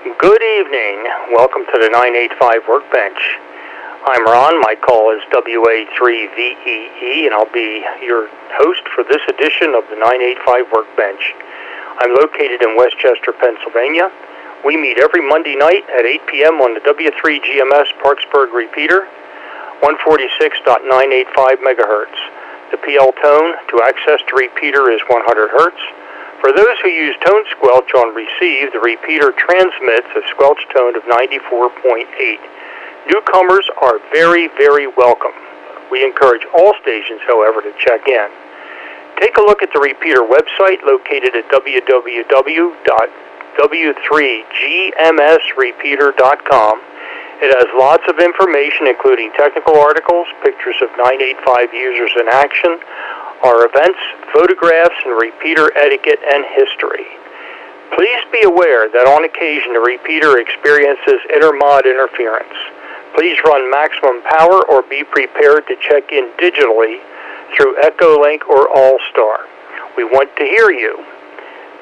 Good evening. Welcome to the 985 Workbench. I'm Ron. My call is W3GMS, and I'll be your host for this edition of the 985 Workbench. I'm located in Westchester, Pennsylvania. We meet every Monday night at 8 p.m. on the W3GMS Parksburg repeater, 146.985 megahertz. The PL tone to access the repeater is 100 hertz. For those who use tone squelch on receive, the repeater transmits a squelch tone of 94.8. Newcomers are very, very welcome. We encourage all stations, however, to check in. Take a look at the repeater website located at www.W3GMSrepeater.com. It has lots of information, including technical articles, pictures of 985 users in action, our events, photographs, and repeater etiquette and history. Please be aware that on occasion the repeater experiences intermod interference. Please run maximum power or be prepared to check in digitally through EchoLink or AllStar. We want to hear you.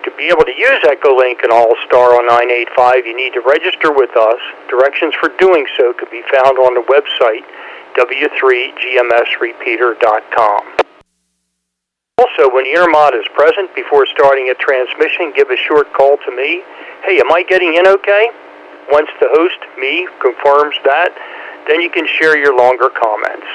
To be able to use EchoLink and AllStar on 985, you need to register with us. Directions for doing so can be found on the website W3GMSrepeater.com. Also, when the intermod is present before starting a transmission, give a short call to me. Hey, am I getting in okay? Once the host, me, confirms that, then you can share your longer comments.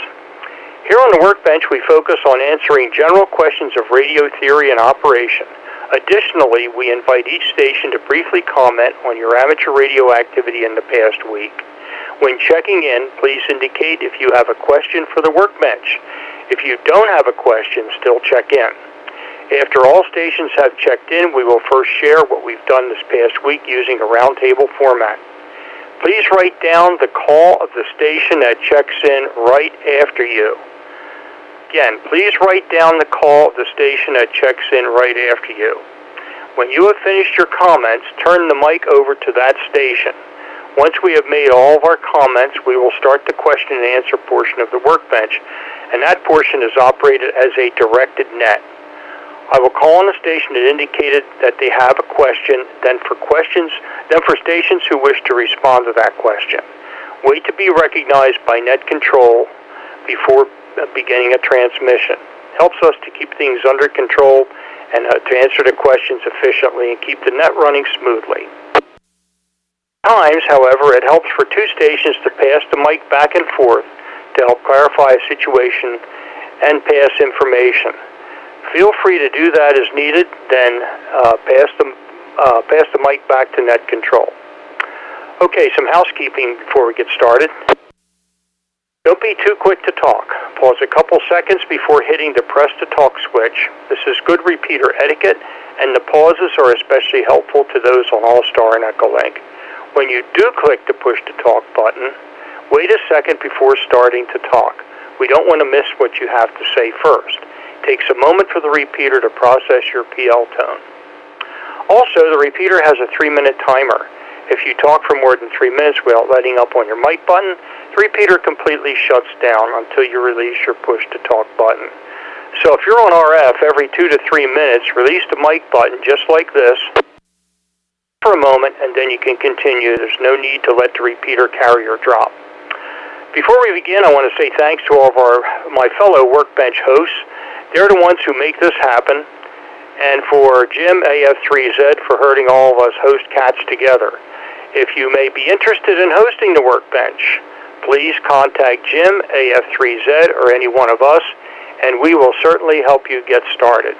Here on the Workbench, we focus on answering general questions of radio theory and operation. Additionally, we invite each station to briefly comment on your amateur radio activity in the past week. When checking in, please indicate if you have a question for the Workbench. If you don't have a question, still check in. After all stations have checked in, we will first share what we've done this past week using a roundtable format. Please write down the call of the station that checks in right after you. Again, please write down the call of the station that checks in right after you. When you have finished your comments, turn the mic over to that station. Once we have made all of our comments, we will start the question and answer portion of the Workbench, and that portion is operated as a directed net. I will call on a station that indicated that they have a question, then for stations who wish to respond to that question. Wait to be recognized by net control before beginning a transmission. Helps us to keep things under control and to answer the questions efficiently and keep the net running smoothly. Sometimes, however, it helps for two stations to pass the mic back and forth to help clarify a situation and pass information. Feel free to do that as needed, then pass the mic back to net control. Okay, some housekeeping before we get started. Don't be too quick to talk. Pause a couple seconds before hitting the press to talk switch. This is good repeater etiquette, and the pauses are especially helpful to those on AllStar and EchoLink. When you do click the push to talk button, wait a second before starting to talk. We don't want to miss what you have to say first. It takes a moment for the repeater to process your PL tone. Also, the repeater has a 3-minute timer. If you talk for more than 3 minutes without letting up on your mic button, the repeater completely shuts down until you release your push to talk button. So if you're on RF, every 2 to 3 minutes, release the mic button just like this for a moment, and then you can continue. There's no need to let the repeater carrier drop. Before we begin, I want to say thanks to all of my fellow Workbench hosts. They're the ones who make this happen, and for Jim AF3Z for herding all of us host cats together. If you may be interested in hosting the Workbench, please contact Jim AF3Z or any one of us, and we will certainly help you get started.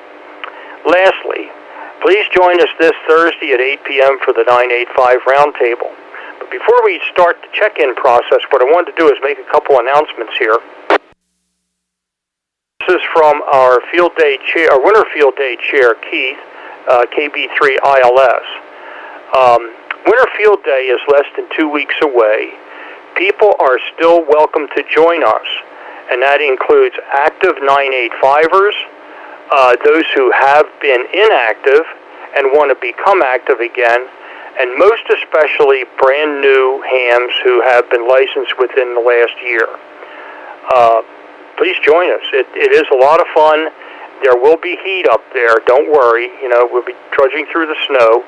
Lastly, please join us this Thursday at 8 p.m. for the 985 Roundtable. But before we start the check-in process, what I wanted to do is make a couple announcements here. This is from our field day chair, our winter field day chair, Keith, KB3 ILS. Winter field day is less than 2 weeks away. People are still welcome to join us, and that includes active 985ers, those who have been inactive and want to become active again, and most especially brand new hams who have been licensed within the last year. Please join us. It is a lot of fun. There will be heat up there. Don't worry. We'll be trudging through the snow.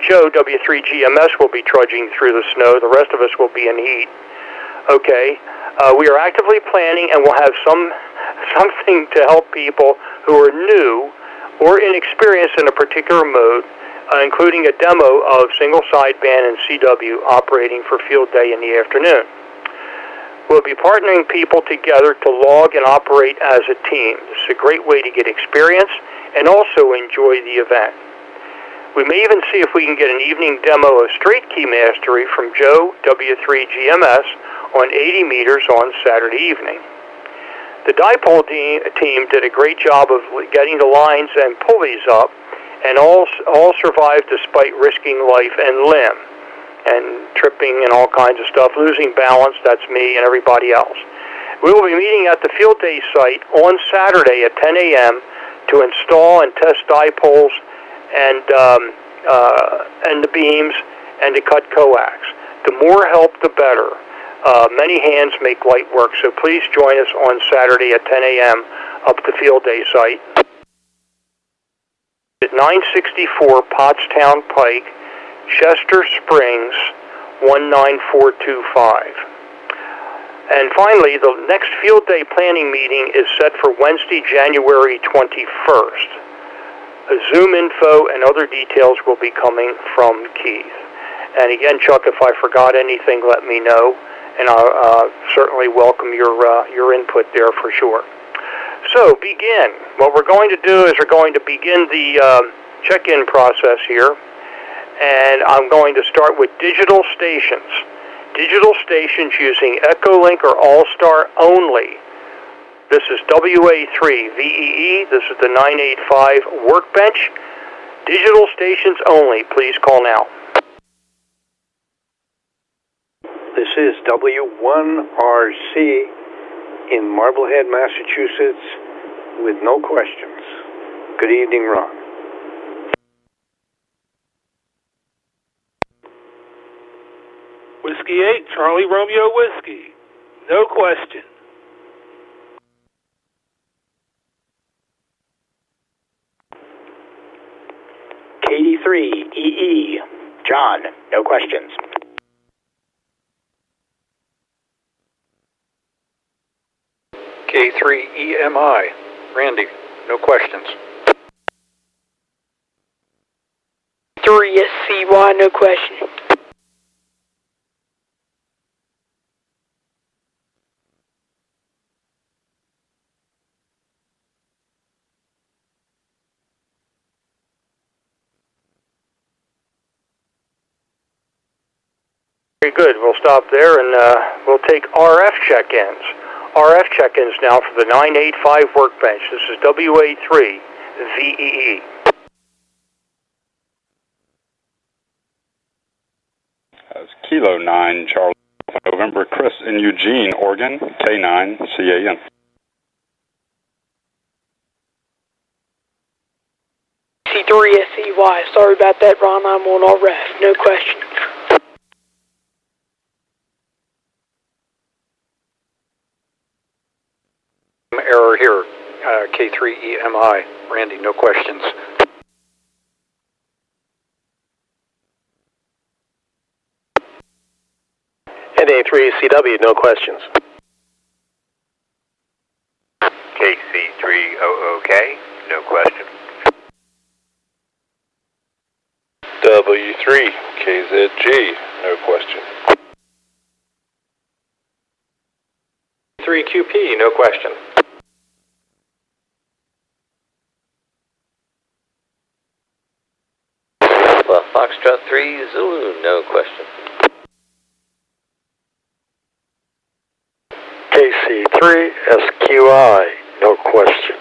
Joe, W3GMS, will be trudging through the snow. The rest of us will be in heat. Okay. We are actively planning, and we'll have something to help people who are new or inexperienced in a particular mode, including a demo of single sideband and CW operating for field day in the afternoon. We'll be partnering people together to log and operate as a team. This is a great way to get experience and also enjoy the event. We may even see if we can get an evening demo of straight key mastery from Joe, W3GMS, on 80 meters on Saturday evening. The dipole team did a great job of getting the lines and pulleys up, and all survived despite risking life and limb, and tripping and all kinds of stuff, losing balance. That's me and everybody else. We will be meeting at the field day site on Saturday at 10 a.m. to install and test dipoles and the beams and to cut coax. The more help, the better. Many hands make light work, so please join us on Saturday at 10 a.m. up at the field day site at 964 Pottstown Pike, Chester Springs, 19425. And finally, the next field day planning meeting is set for Wednesday, January 21st. Zoom info and other details will be coming from Keith. And again, Chuck, if I forgot anything, let me know, and I'll certainly welcome your input there for sure. So, begin. What we're going to do is we're going to begin the check-in process here, and I'm going to start with digital stations. Digital stations using EchoLink or AllStar only. This is WA3VEE. This is the 985 Workbench. Digital stations only. Please call now. This is W1RC in Marblehead, Massachusetts, with no questions. Good evening, Ron. Whiskey 8, Charlie Romeo Whiskey. No question. KD3EE, John. No questions. K3EMI, Randy. No questions. 3SCY, no question. Very good. We'll stop there, and we'll take RF check-ins. RF check-ins now for the 985 Workbench. This is WA3VEE. That's Kilo 9, Charlie November, Chris in Eugene, Oregon, K9CAN. C3SCY, sorry about that, Ron. I'm on RF, no question. Error here. K3EMI, Randy. No questions. NA3CW, no questions. KC300K, no question. W3KZG, no question. 3QP, no question. Foxtrot 3 Zulu, no question. KC3SQI, no questions.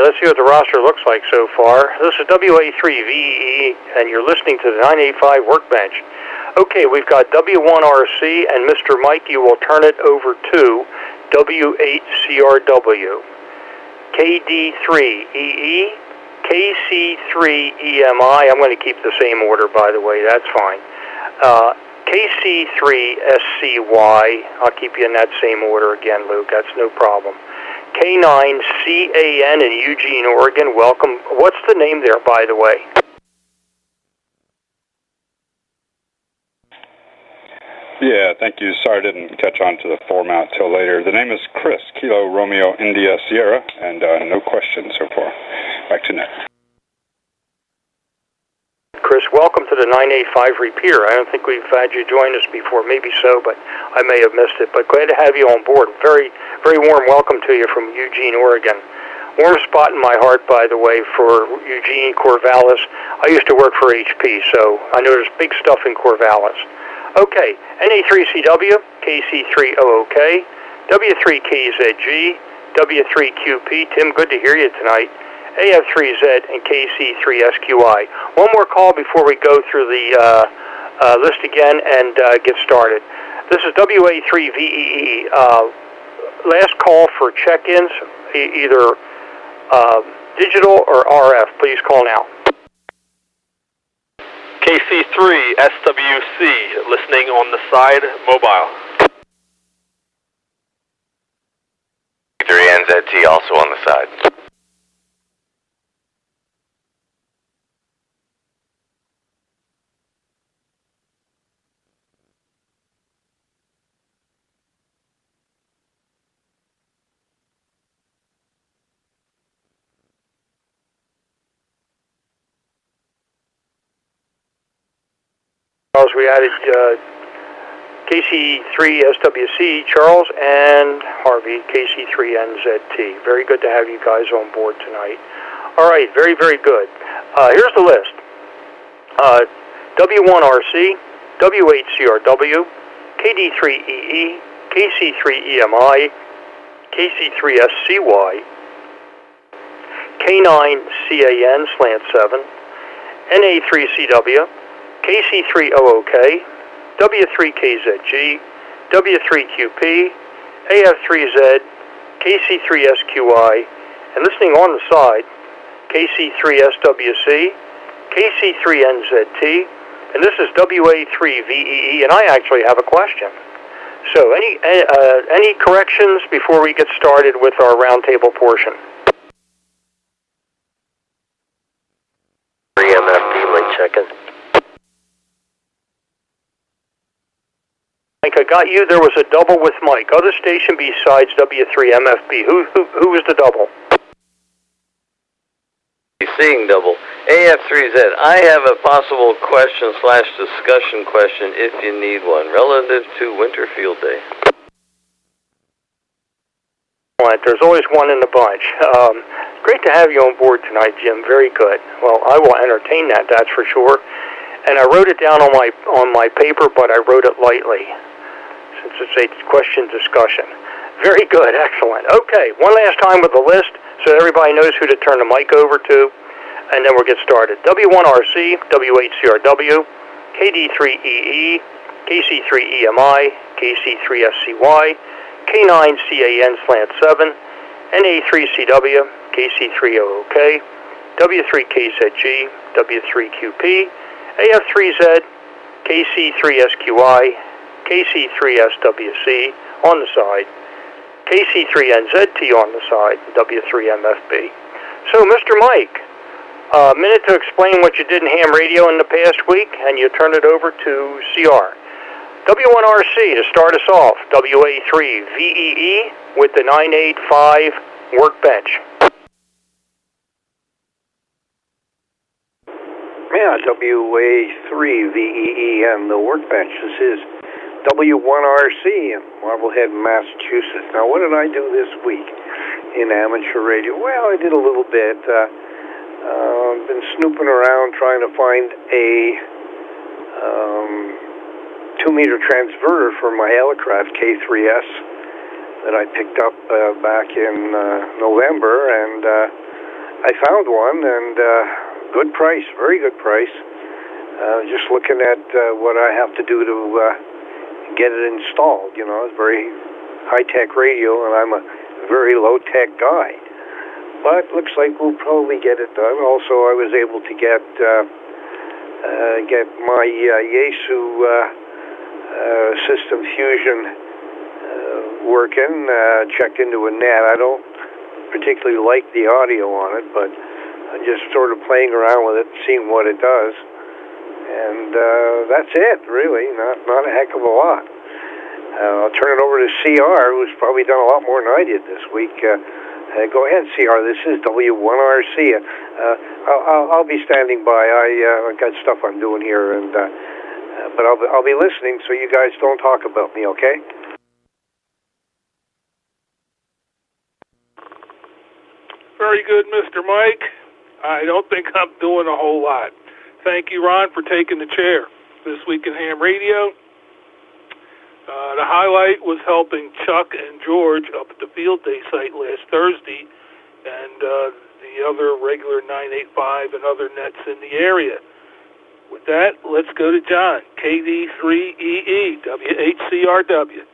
Let's see what the roster looks like so far. This is WA3VEE, and you're listening to the 985 Workbench. Okay, we've got W1RC, and Mr. Mike, you will turn it over to W8CRW. KD3EE, KC3EMI. I'm going to keep the same order, by the way. That's fine. KC3SCY. I'll keep you in that same order again, Luke. That's no problem. K9CAN in Eugene, Oregon. Welcome. What's the name there, by the way? Yeah, thank you. Sorry I didn't catch on to the format till later. The name is Chris, Kilo Romeo India Sierra, and no questions so far. Back to Nick. Chris, welcome to the 985 repeater. I don't think we've had you join us before. Maybe so, but I may have missed it. But glad to have you on board. Very, very warm welcome to you from Eugene, Oregon. Warm spot in my heart, by the way, for Eugene, Corvallis. I used to work for HP, so I know there's big stuff in Corvallis. Okay, NA3CW, KC3OOK, W3KZG, W3QP. Tim, good to hear you tonight. AF3Z and KC3SQI. One more call before we go through the list again and get started. This is WA3VEE. Last call for check-ins, either digital or RF. Please call now. KC3 SWC, listening on the side, mobile. 3NZT also on the side. Charles, we added KC3SWC, Charles, and Harvey, KC3NZT. Very good to have you guys on board tonight. All right, very, very good. Here's the list. W1RC, W8CRW, KD3EE, KC3EMI, KC3SCY, K9CAN/7, NA3CW, KC3OOK, W3KZG, W3QP, AF3Z, KC3SQI, and listening on the side, KC3SWC, KC3NZT, and this is WA3VEE, and I actually have a question. So any corrections before we get started with our roundtable portion? 3MFP link checking. Mike, I got you. There was a double with Mike. Other station besides W3MFB. Who was the double? Seeing double. AF3Z, I have a possible question/discussion question if you need one, relative to Winterfield Day. There's always one in the bunch. Great to have you on board tonight, Jim. Very good. Well, I will entertain that, that's for sure. And I wrote it down on my paper, but I wrote it lightly, since it's a question discussion. Very good, excellent. Okay, one last time with the list, so everybody knows who to turn the mic over to, and then we'll get started. W1RC, W8CRW, KD3EE, KC3EMI, KC3SCY, K9CAN/7, NA3CW, KC3OOK, W3KZG, W3QP, AF3Z, KC3SQI, KC3SWC on the side, KC3NZT on the side, W3MFB. So, Mr. Mike, a minute to explain what you did in ham radio in the past week, and you turn it over to CR. W1RC, to start us off, WA3VEE with the 985 Workbench. Yeah, WA3VEE and the Workbench. This is W1RC in Marblehead, Massachusetts. Now, what did I do this week in amateur radio? Well, I did a little bit. Been snooping around trying to find a 2-meter transverter for my Elecraft K3S that I picked up back in November, and I found one, and good price, very good price. Just looking at what I have to do to get it installed. You know, it's very high-tech radio, and I'm a very low-tech guy. but looks like we'll probably get it done. Also, I was able to get my Yaesu System Fusion working, checked into a net. I don't particularly like the audio on it, but I'm just sort of playing around with it, seeing what it does. And that's it, really. Not a heck of a lot. I'll turn it over to CR, who's probably done a lot more than I did this week. Go ahead, CR. This is W3GMS. I'll be standing by. I got stuff I'm doing here, and but I'll be listening, so you guys don't talk about me, okay? Very good, Mr. Mike. I don't think I'm doing a whole lot. Thank you, Ron, for taking the chair this week in ham radio. The highlight was helping Chuck and George up at the field day site last Thursday, and the other regular 985 and other nets in the area. With that, let's go to John, KD3EE, WHCRW.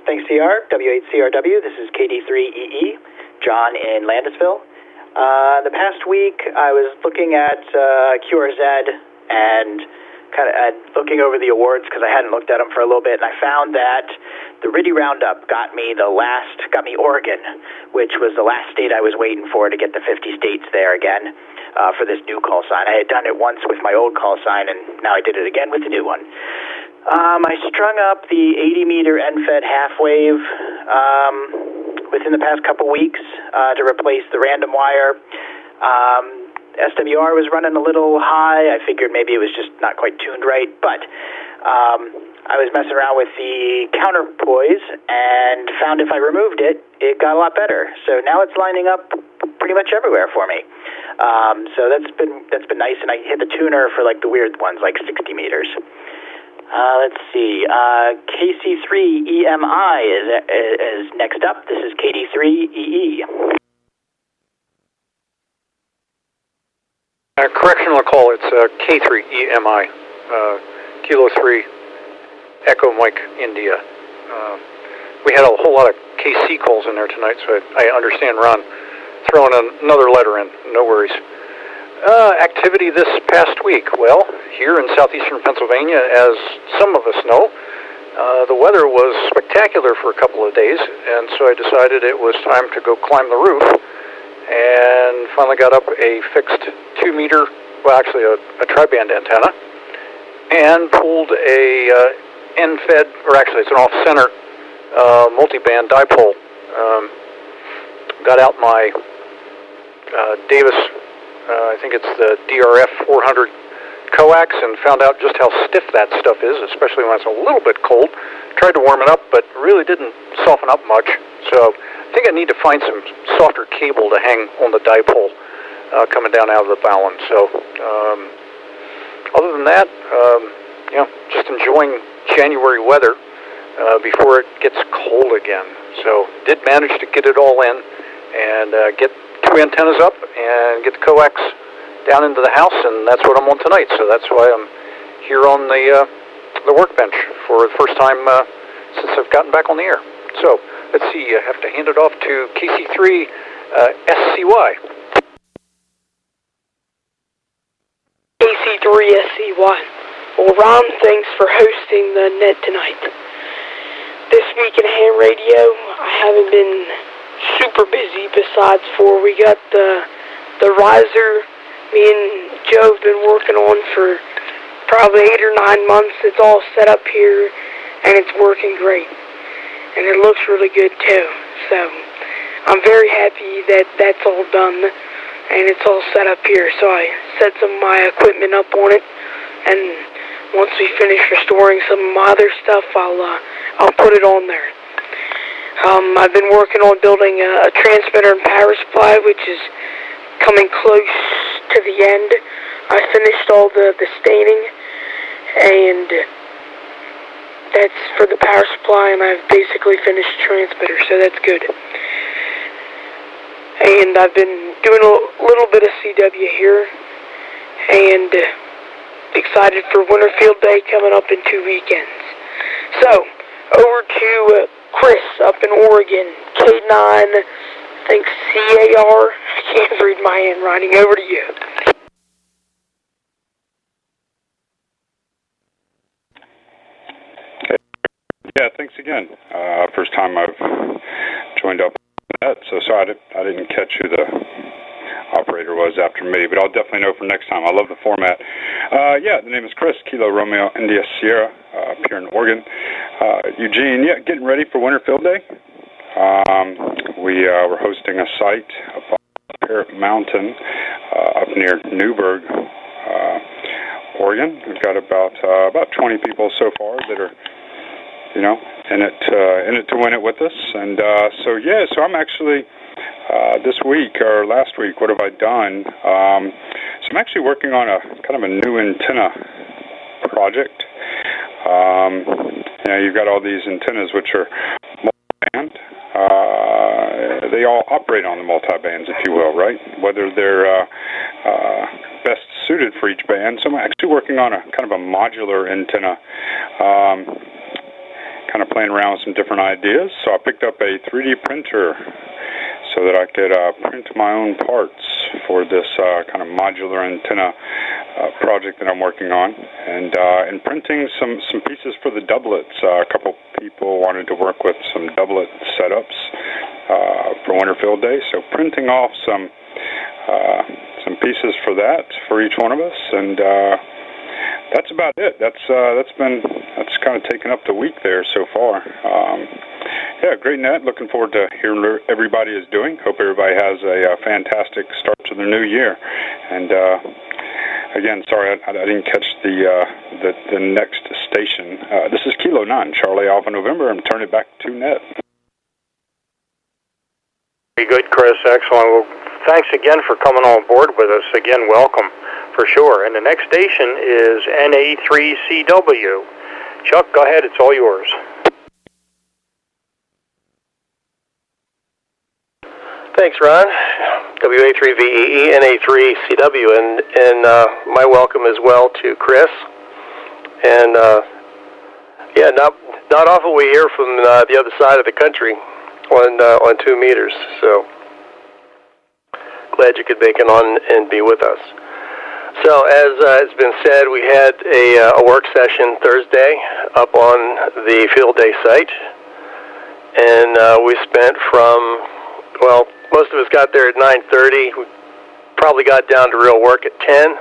Thanks, CR. W8CRW. This is KD3EE, John in Landisville. The past week, I was looking at QRZ and kind of looking over the awards because I hadn't looked at them for a little bit, and I found that the RIDI Roundup got me Oregon, which was the last state I was waiting for to get the 50 states there again for this new call sign. I had done it once with my old call sign, and now I did it again with the new one. I strung up the 80-meter NFED half wave within the past couple weeks to replace the random wire. SWR was running a little high. I figured maybe it was just not quite tuned right, but I was messing around with the counterpoise and found if I removed it, it got a lot better. So now it's lining up pretty much everywhere for me. So that's been nice, and I hit the tuner for like the weird ones, like 60 meters. Let's see. KC3EMI is next up. This is KD3EE. Correctional call. It's K3EMI, Kilo 3, Echo Mike, India. We had a whole lot of KC calls in there tonight, so I understand Ron throwing another letter in. No worries. Activity this past week. Well, here in southeastern Pennsylvania, as some of us know, the weather was spectacular for a couple of days, and so I decided it was time to go climb the roof, and finally got up a fixed 2-meter, well, actually a tri-band antenna, and pulled a NFED, or actually it's an off-center multi-band dipole. Got out my Davis, I think it's the DRF 400 coax, and found out just how stiff that stuff is, especially when it's a little bit cold. Tried to warm it up, but really didn't soften up much. So I think I need to find some softer cable to hang on the dipole coming down out of the balun. So other than that, just enjoying January weather before it gets cold again. So did manage to get it all in and get 2 antennas up and get the coax down into the house, and that's what I'm on tonight. So that's why I'm here on the workbench for the first time since I've gotten back on the air. So let's see, I have to hand it off to KC3 SCY. KC3 SCY. Well, Ron, thanks for hosting the net tonight. This week in ham radio, I haven't been super busy besides for we got the riser me and Joe have been working on for probably 8 or 9 months. It's all set up here and it's working great, and it looks really good too. So I'm very happy that that's all done and it's all set up here. So I set some of my equipment up on it, and once we finish restoring some of my other stuff, I'll put it on there. I've been working on building a transmitter and power supply, which is coming close to the end. I finished all the staining, and that's for the power supply, and I've basically finished the transmitter, so that's good. And I've been doing a little bit of CW here, and excited for Winterfield Day coming up in 2 weekends. So, over to Chris up in Oregon, K9, I think CAR. I can't read my handwriting. Over to you. Yeah, thanks again. First time I've joined up on that, so sorry I didn't catch who the operator was after me, but I'll definitely know for next time. I love the format. Yeah, the name is Chris, Kilo Romeo India Sierra, up here in Oregon. Eugene, yeah, getting ready for Winter Field Day. We're hosting a site up on Parrot Mountain up near Newburgh, Oregon. We've got about 20 people so far that are, you know, in it to win it with us. And so I'm actually this week or last week, what have I done? So I'm actually working on a kind of a new antenna project. You know, you've got all these antennas which are multi-band. They all operate on the multi-bands, if you will, right? Whether they're best suited for each band. So I'm actually working on a kind of a modular antenna. Kind of playing around with some different ideas. So I picked up a 3D printer so that I could print my own parts for this kind of modular antenna project that I'm working on, and printing some pieces for the doublets. A couple people wanted to work with some doublet setups for Winter Field Day, so printing off some pieces for that for each one of us, and that's about it. That's kind of taken up the week there so far. Yeah, great net. Looking forward to hearing what everybody is doing. Hope everybody has a fantastic start to the new year. And again, sorry I didn't catch the next station. This is Kilo 9, Charlie Alpha November. I'm turning it back to Ned. Very good, Chris. Excellent. Well, thanks again for coming on board with us. Again, welcome for sure. And the next station is NA3CW. Chuck, go ahead. It's all yours. Thanks, Ron. WA3VEE, NA3CW, and my welcome as well to Chris. And yeah, not often we hear from the other side of the country on 2 meters. So glad you could make it on and be with us. So as has been said, we had a work session Thursday up on the field day site, and we spent from, well, most of us got there at 9:30. We probably got down to real work at 10,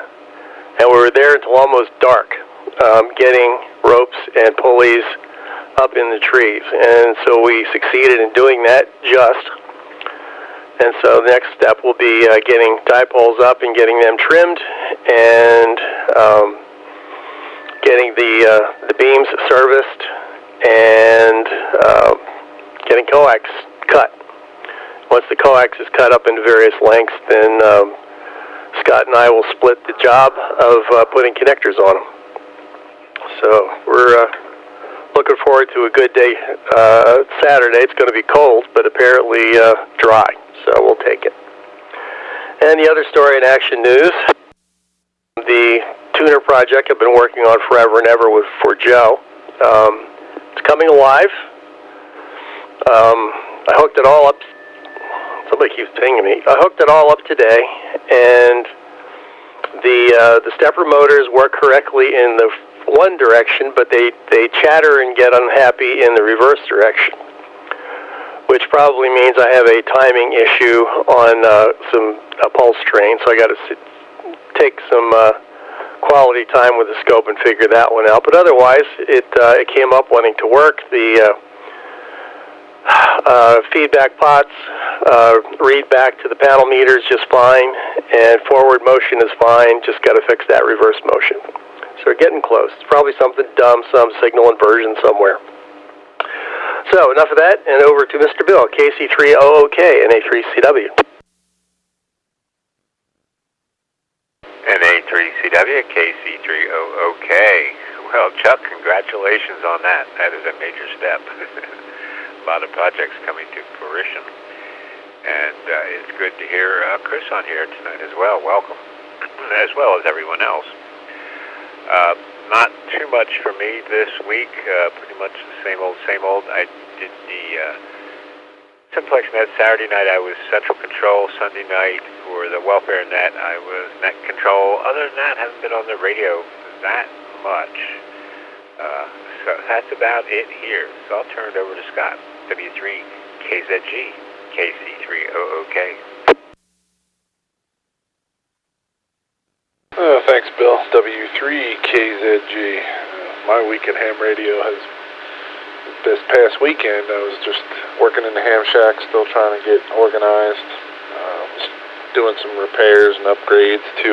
and we were there until almost dark, getting ropes and pulleys up in the trees. And so we succeeded in doing that just. And so the next step will be getting tie poles up and getting them trimmed, and getting the beams serviced, and getting coax cut. Once the coax is cut up into various lengths, then Scott and I will split the job of putting connectors on them. So we're looking forward to a good day Saturday. It's going to be cold, but apparently dry, so we'll take it. And the other story in Action News, the tuner project I've been working on forever and ever for Joe. It's coming alive. I hooked it all up. Somebody keeps pinging me. I hooked it all up today, and the stepper motors work correctly in the one direction, but they chatter and get unhappy in the reverse direction, which probably means I have a timing issue on some pulse train, so I got to take some quality time with the scope and figure that one out. But otherwise, it came up wanting to work. The feedback pots read back to the panel meters just fine, and forward motion is fine. Just got to fix that reverse motion. So we're getting close. It's probably something dumb, some signal inversion somewhere. So enough of that, and over to Mr. Bill, KC300K, NA3CW. NA3CW, KC300K. Well, Chuck, congratulations on that. That is a major step. A lot of projects coming to fruition. And it's good to hear Chris on here tonight as well. Welcome, as well as everyone else. Not too much for me this week. Pretty much the same old, same old. I did the Simplex Net Saturday night. I was central control. Sunday night for the welfare net, I was net control. Other than that, haven't been on the radio that much. So that's about it here. So I'll turn it over to Scott. W3KZG, KC3OOK. Thanks, Bill. W3KZG. My week at ham radio has, this past weekend, I was just working in the ham shack, still trying to get organized. Doing some repairs and upgrades to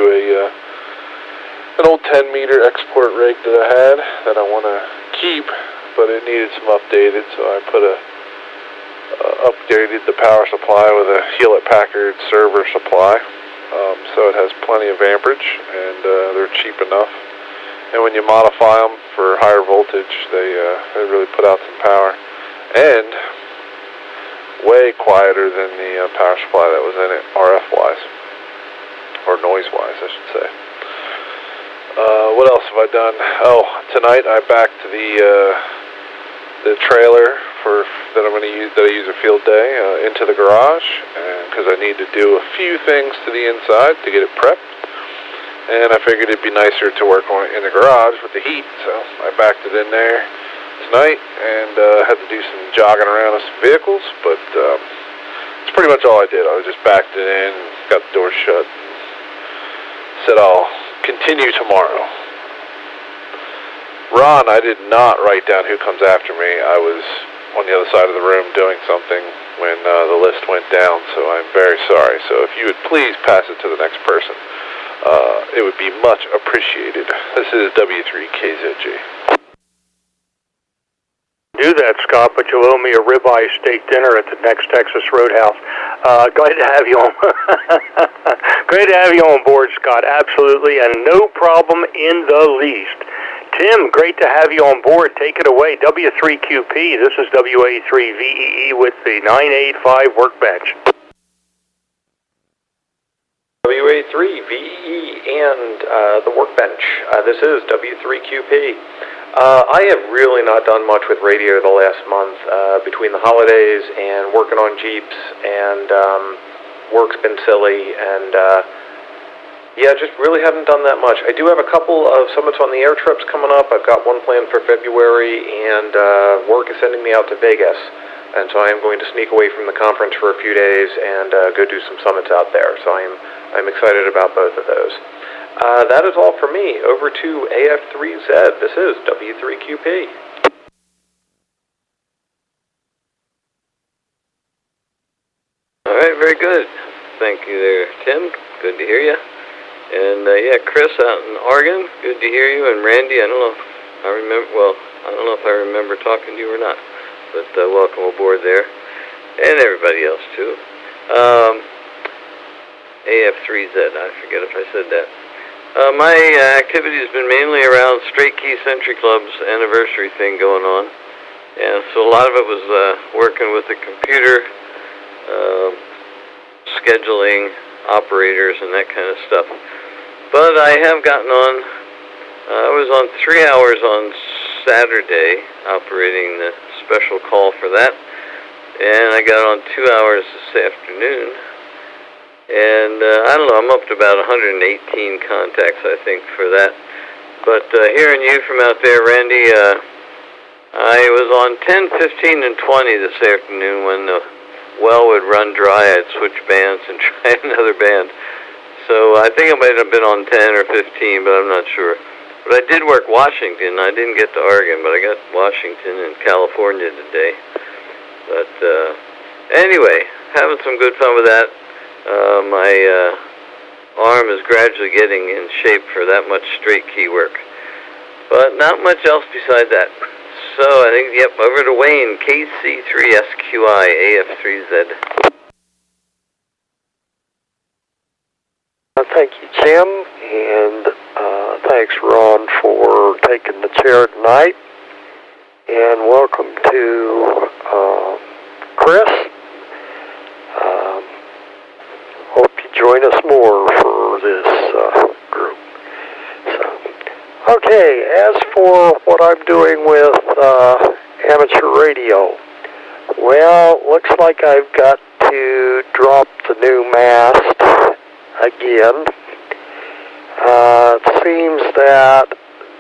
an old 10-meter export rig that I had that I want to keep, but it needed some updated, so I updated the power supply with a Hewlett-Packard server supply. So it has plenty of amperage, and they're cheap enough. And when you modify them for higher voltage, they really put out some power. And way quieter than the power supply that was in it, RF-wise, or noise-wise, I should say. What else have I done? Oh, tonight I backed the trailer that I'm going to use, that I use a field day, into the garage, because I need to do a few things to the inside to get it prepped. And I figured it'd be nicer to work on it in the garage with the heat, so I backed it in there tonight, and had to do some jogging around with some vehicles, but it's pretty much all I did. I just backed it in, got the door shut, said I'll continue tomorrow. Ron, I did not write down who comes after me. I was on the other side of the room doing something when the list went down, so I'm very sorry. So if you would please pass it to the next person, it would be much appreciated. This is W3KZG. Do that, Scott, but you'll owe me a ribeye steak dinner at the next Texas Roadhouse. Glad to have you on. Great to have you on board, Scott. Absolutely, and no problem in the least. Tim, great to have you on board. Take it away. W3QP, this is WA3VEE with the 985 Workbench. WA3VEE and the Workbench. This is W3QP. I have really not done much with radio the last month, between the holidays and working on Jeeps, and work's been silly, and yeah, just really haven't done that much. I do have a couple of Summits on the Air trips coming up. I've got one planned for February, and work is sending me out to Vegas, and so I am going to sneak away from the conference for a few days and go do some summits out there. So I'm excited about both of those. That is all for me. Over to AF3Z. This is W3QP. All right, very good. Thank you there, Tim. Good to hear you. And yeah, Chris out in Oregon. Good to hear you. And Randy, I don't know if I remember talking to you or not, but welcome aboard there. And everybody else too. AF3Z. I forget if I said that. My activity has been mainly around Straight Key Century Club's anniversary thing going on, and so a lot of it was working with the computer, scheduling operators and that kind of stuff. But I have gotten on, I was on 3 hours on Saturday operating the special call for that, and I got on 2 hours this afternoon. And I don't know, I'm up to about 118 contacts, I think, for that. But hearing you from out there, Randy, I was on 10, 15, and 20 this afternoon. When the well would run dry, I'd switch bands and try another band. So I think I might have been on 10 or 15, but I'm not sure. But I did work Washington. I didn't get to Oregon, but I got Washington and California today. But anyway, having some good fun with that. My arm is gradually getting in shape for that much straight key work. But not much else besides that. So I think, yep, over to Wayne, KC3SQI, AF3Z. Thank you, Tim, and thanks, Ron, for taking the chair tonight. And welcome to Chris. Hope you join us more for this group. So, okay. Okay, as for what I'm doing with amateur radio, well, looks like I've got to drop the new mast again. It seems that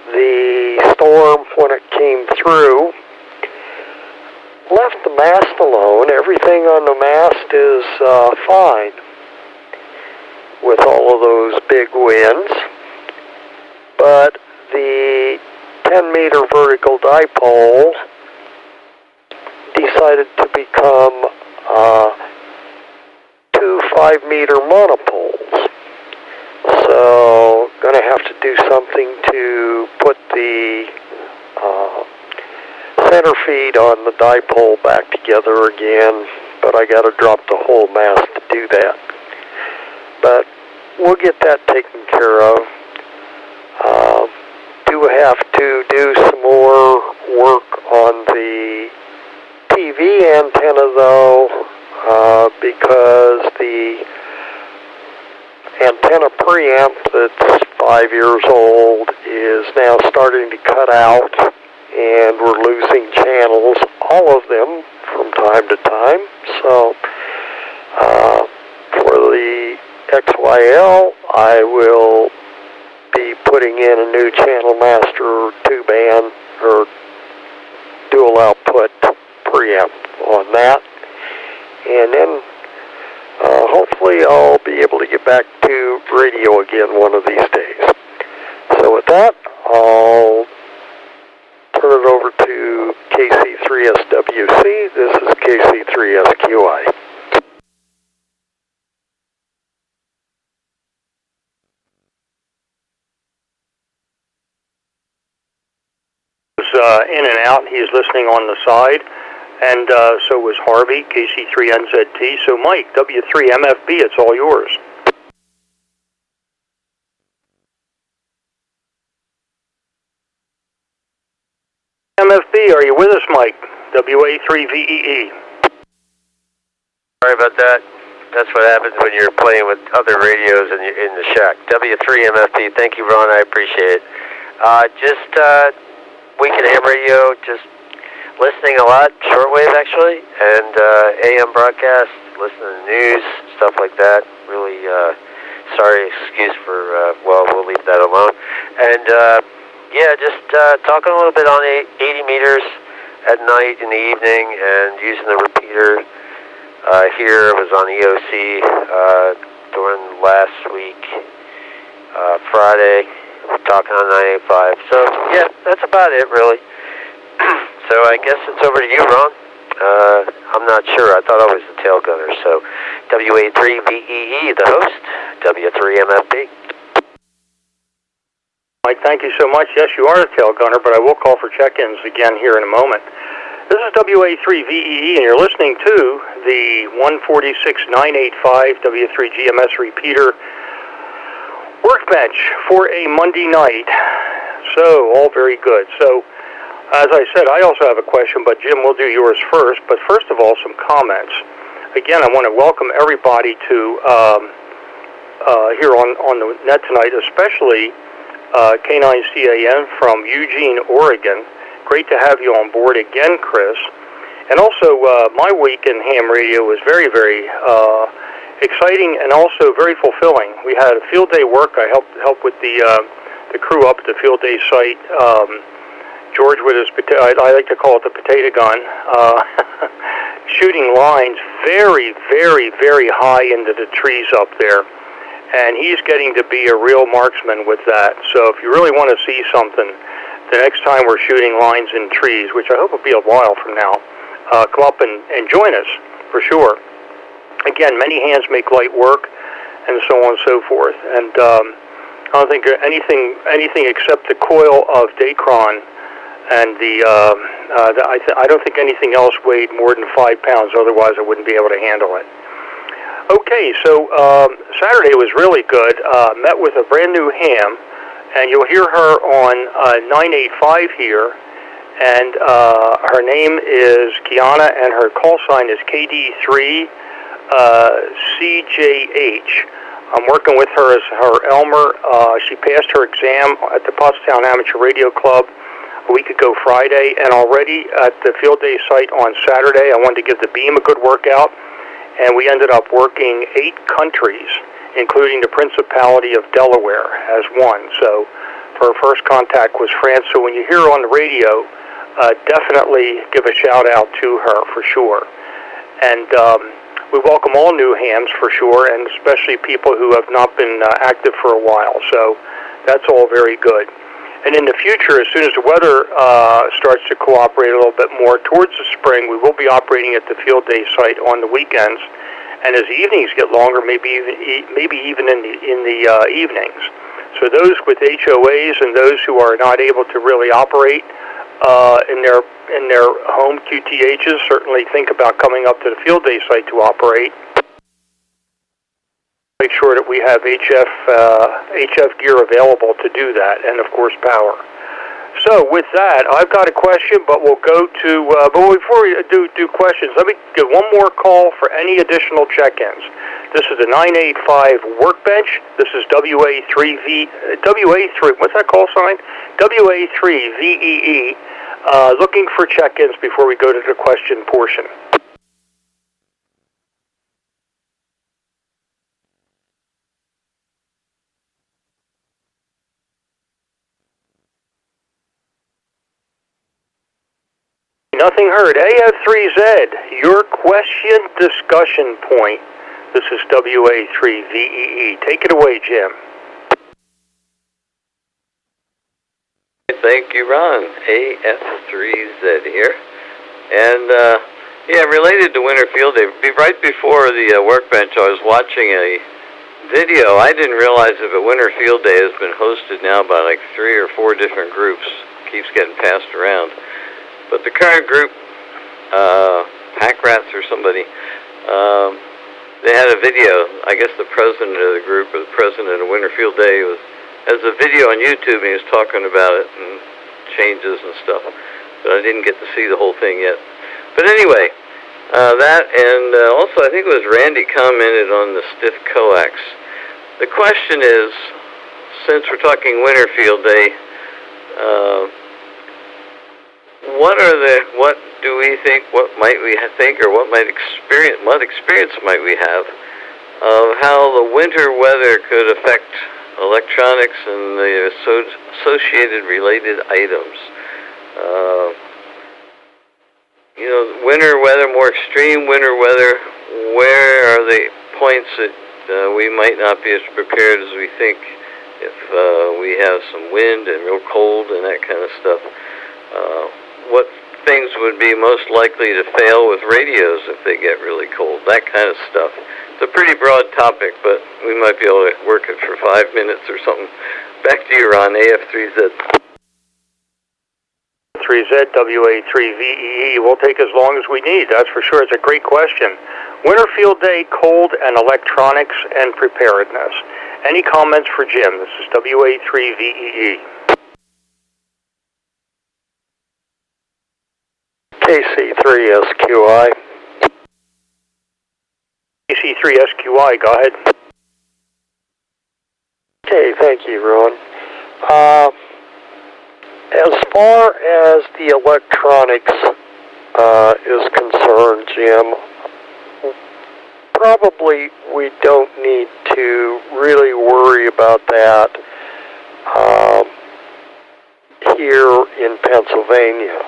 the storm, when it came through, left the mast alone. Everything on the mast is fine with all of those big winds. But the 10-meter vertical dipole decided to become 2 5-meter monopoles. So, going to have to do something to put the center feed on the dipole back together again, but I got to drop the whole mast to do that. But we'll get that taken care of. Do have to do some more work on the TV antenna though, because the antenna preamp that's 5 years old is now starting to cut out, and we're losing channels, all of them, from time to time. So for the XYL, I will be putting in a new channel master 2-band or dual output preamp on that, and then hopefully I'll be able to get back to radio again one of these days. So with that, I'll turn it over to KC3SWC. This is KC3SQI. In and out. He's listening on the side, and so was Harvey, KC3NZT. So Mike, W3MFB, it's all yours. MFB, are you with us, Mike? WA3VEE. Sorry about that. That's what happens when you're playing with other radios in the shack. W3MFB, thank you, Ron. I appreciate it. Weekend ham radio, just listening a lot, shortwave actually, and AM broadcast, listening to the news, stuff like that. Really sorry excuse for, we'll leave that alone. And just talking a little bit on 80 meters at night in the evening and using the repeater here. I was on EOC during last week, Friday. Talking on 985. So, yeah, that's about it, really. So I guess it's over to you, Ron. I'm not sure. I thought I was the tail gunner. So, WA3VEE, the host, W3MFB. Mike, thank you so much. Yes, you are the tail gunner, but I will call for check-ins again here in a moment. This is WA3VEE, and you're listening to the 146.985 W3GMS repeater Workbench for a Monday night. So, all very good. So, as I said, I also have a question, but Jim, we'll do yours first. But first of all, some comments. Again, I want to welcome everybody to here on the net tonight, especially K9CAN from Eugene, Oregon. Great to have you on board again, Chris. And also, my week in ham radio was very, very exciting and also very fulfilling. We had a field day work. I helped with the crew up at the field day site. George with his, I like to call it the potato gun, shooting lines very, very, very high into the trees up there. And he's getting to be a real marksman with that. So if you really want to see something, the next time we're shooting lines in trees, which I hope will be a while from now, come up and join us for sure. Again, many hands make light work, and so on and so forth. And I don't think anything except the coil of Dacron, and I don't think anything else weighed more than 5 pounds. Otherwise, I wouldn't be able to handle it. Okay, so Saturday was really good. Met with a brand new ham, and you'll hear her on 985 here. And her name is Kiana, and her call sign is KD3. CJH. I'm working with her as her Elmer. She passed her exam at the Pottstown Amateur Radio Club a week ago Friday, and already at the field day site on Saturday, I wanted to give the beam a good workout, and we ended up working 8 countries, including the Principality of Delaware as one. So her first contact was France. So when you hear her on the radio, definitely give a shout out to her for sure. And we welcome all new hands for sure, and especially people who have not been active for a while. So that's all very good. And in the future, as soon as the weather starts to cooperate a little bit more towards the spring, we will be operating at the field day site on the weekends. And as the evenings get longer, maybe even in the evenings. So those with HOAs and those who are not able to really operate in their home QTHs certainly think about coming up to the field day site to operate. Make sure that we have HF gear available to do that, and of course power. So with that, I've got a question, but we'll go to. But before we do questions, let me give one more call for any additional check-ins. This is the 985 Workbench. This is WA3. What's that call sign? WA3VEE. Looking for check-ins before we go to the question portion. Nothing heard. AF3Z, your question discussion point. This is WA3VEE. Take it away, Jim. Thank you, Ron. AF3Z here. And, yeah, related to Winter Field Day, right before the Workbench, I was watching a video. I didn't realize that Winter Field Day has been hosted now by like 3 or 4 different groups. Keeps getting passed around. But the current group, Pack Rats or somebody, they had a video. I guess the president of the group, or the president of Winter Field Day, has a video on YouTube, and he was talking about it and changes and stuff. But I didn't get to see the whole thing yet. But anyway, that, and also I think it was Randy commented on the stiff coax. The question is, since we're talking Winter Field Day, what do we think, what might we think, or what experience might we have of how the winter weather could affect electronics and the associated related items? You know, winter weather, more extreme winter weather, where are the points that we might not be as prepared as we think if we have some wind and real cold and that kind of stuff? What things would be most likely to fail with radios if they get really cold? That kind of stuff. It's a pretty broad topic, but we might be able to work it for 5 minutes or something. Back to you, Ron. AF3Z. 3Z, WA3VEE. We'll take as long as we need, that's for sure. It's a great question. Winter Field Day, cold and electronics and preparedness. Any comments for Jim? This is WA3VEE. KC3SQI. KC3SQI, go ahead. Okay, thank you, Ron. As far as the electronics is concerned, Jim, probably we don't need to really worry about that here in Pennsylvania.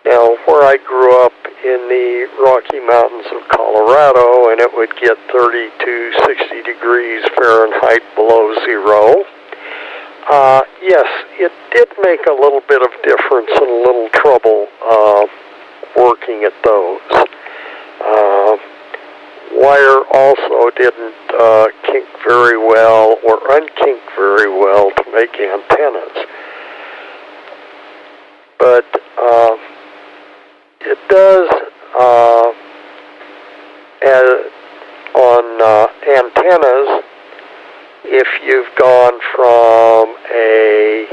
Now, where I grew up in the Rocky Mountains of Colorado, and it would get 30 to 60 degrees Fahrenheit below zero, yes, it did make a little bit of difference and a little trouble working at those. Wire also didn't kink very well or unkink very well to make antennas. But it does, on antennas, if you've gone from a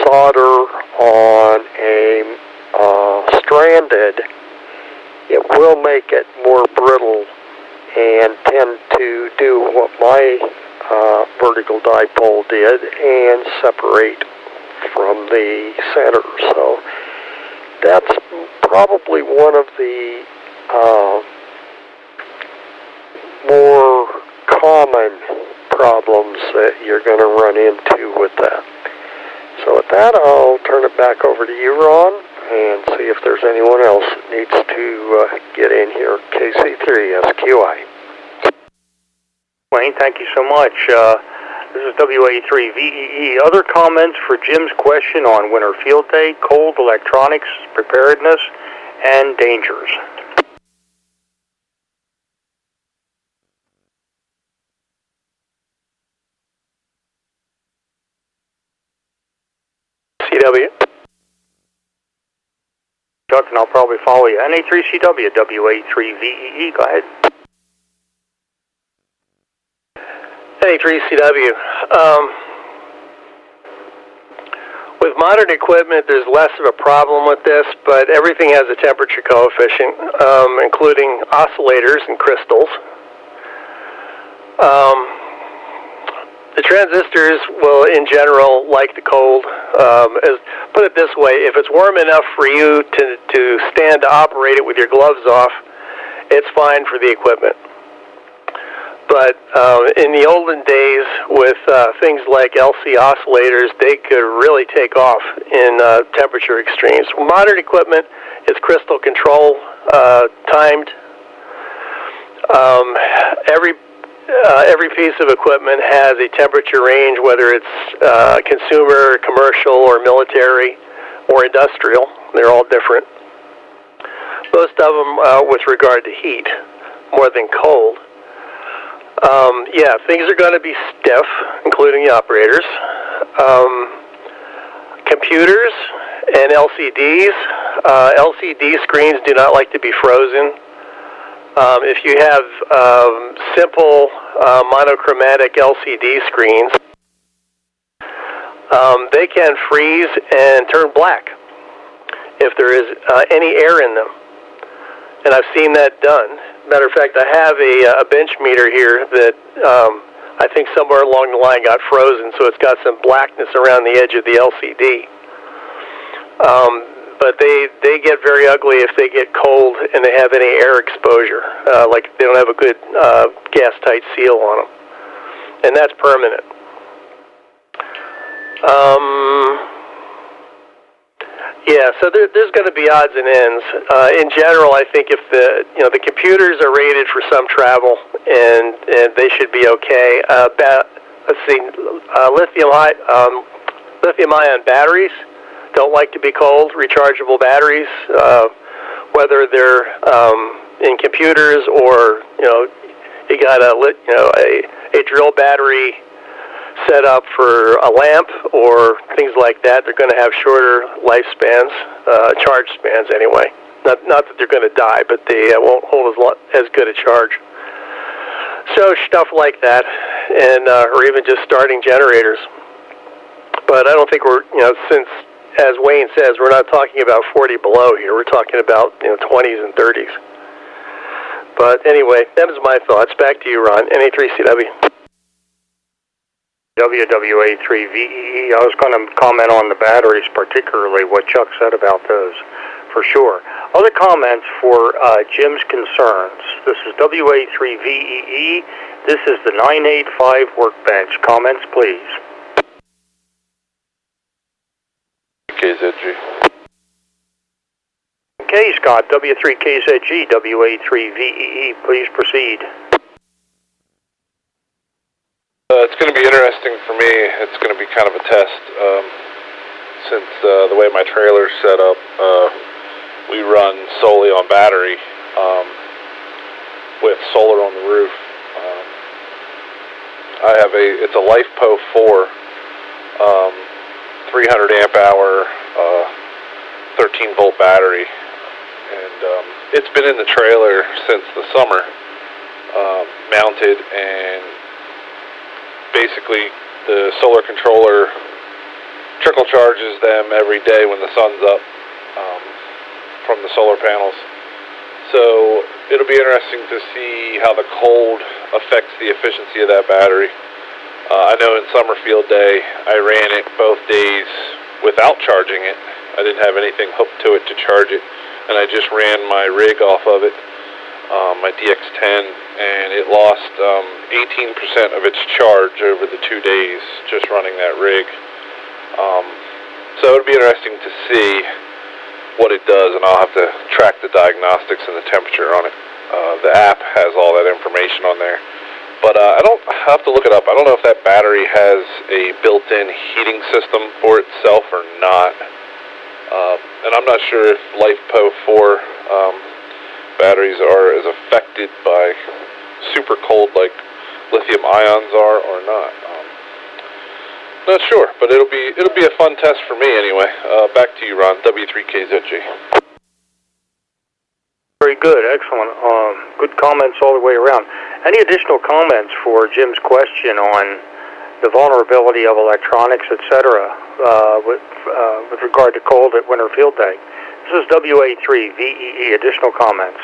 solder on a stranded, it will make it more brittle and tend to do what my vertical dipole did and separate from the center. So that's probably one of the more common problems that you're going to run into with that. So with that, I'll turn it back over to you, Ron, and see if there's anyone else that needs to get in here. KC3SQI. Wayne, thank you so much. This is WA3VEE. Other comments for Jim's question on winter field day, cold electronics, preparedness, and dangers? CW. Chuck, and I'll probably follow you. NA3CW, WA3VEE. Go ahead. NA3CW. With modern equipment, there's less of a problem with this, but everything has a temperature coefficient, including oscillators and crystals. The transistors will, in general, like the cold. Put it this way, if it's warm enough for you to stand to operate it with your gloves off, it's fine for the equipment. But in the olden days, with things like LC oscillators, they could really take off in temperature extremes. Modern equipment is crystal control, timed. Every piece of equipment has a temperature range, whether it's consumer, commercial, or military, or industrial. They're all different. Most of them with regard to heat, more than cold. Yeah, things are going to be stiff, including the operators. Computers and LCDs. LCD screens do not like to be frozen. If you have simple monochromatic LCD screens, they can freeze and turn black if there is any air in them. And I've seen that done. Matter of fact, I have a bench meter here that I think somewhere along the line got frozen, so it's got some blackness around the edge of the LCD. But they get very ugly if they get cold and they have any air exposure, like they don't have a good gas-tight seal on them. And that's permanent. Yeah, so there's going to be odds and ends. In general, I think if the computers are rated for some travel, and they should be okay. Let's see, lithium-ion batteries don't like to be cold. Rechargeable batteries, whether they're in computers or you got a drill battery set up for a lamp or things like that, they're going to have shorter lifespans, charge spans anyway. Not that they're going to die, but they won't hold as good a charge. So stuff like that, and or even just starting generators. But I don't think we're, since, as Wayne says, we're not talking about 40 below here. We're talking about 20s and 30s. But anyway, that was my thoughts. Back to you, Ron. NA3CW. WWA3VEE. I was going to comment on the batteries, particularly what Chuck said about those, for sure. Other comments for Jim's concerns. This is WA3VEE. This is the 985 Workbench. Comments, please. KZG. Okay, Scott, W3KZG, WA3VEE. Please proceed. It's going to be interesting for me. It's going to be kind of a test. Since the way my trailer's set up, we run solely on battery with solar on the roof. I have it's a LiFePO₄ 300 amp hour 13 volt battery, and it's been in the trailer since the summer, mounted, and basically the solar controller trickle charges them every day when the sun's up from the solar panels. So it'll be interesting to see how the cold affects the efficiency of that battery. I know in summer field day, I ran it both days without charging it. I didn't have anything hooked to it to charge it, and I just ran my rig off of it, my DX10, and it lost 18% of its charge over the 2 days just running that rig. So it'll be interesting to see what it does, and I'll have to track the diagnostics and the temperature on it. The app has all that information on there. But I have to look it up. I don't know if that battery has a built-in heating system for itself or not. And I'm not sure if LiFePO₄ batteries are as affected by super cold like lithium ions are or not. Not sure, but it'll be a fun test for me anyway. Back to you, Ron. W3KZG. Very good, excellent. Good comments all the way around. Any additional comments for Jim's question on the vulnerability of electronics, etc., with regard to cold at winter field day? This is WA3VEE. Additional comments.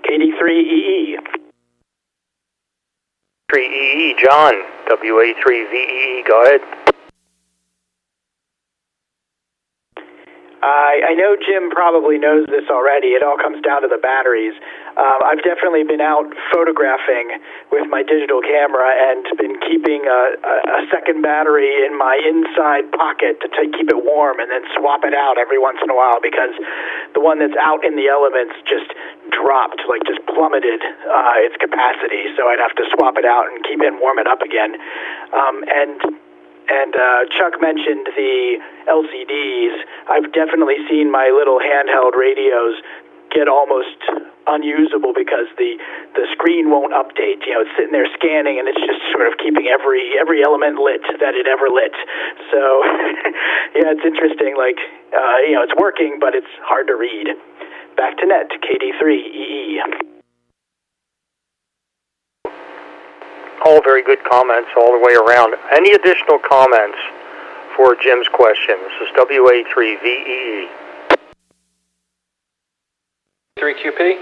KD3EE. 3EE, John. WA3VEE. Go ahead. I know Jim probably knows this already. It all comes down to the batteries. I've definitely been out photographing with my digital camera and been keeping a second battery in my inside pocket to keep it warm and then swap it out every once in a while because the one that's out in the elements just dropped, like just plummeted its capacity. So I'd have to swap it out and keep it and warm it up again. And Chuck mentioned the LCDs. I've definitely seen my little handheld radios get almost unusable because the screen won't update. You know, it's sitting there scanning, and it's just sort of keeping every element lit that it ever lit. So, yeah, it's interesting. Like, you know, it's working, but it's hard to read. Back to net, KD3EE. All very good comments all the way around. Any additional comments for Jim's question? This is WA3VEE. 3QP?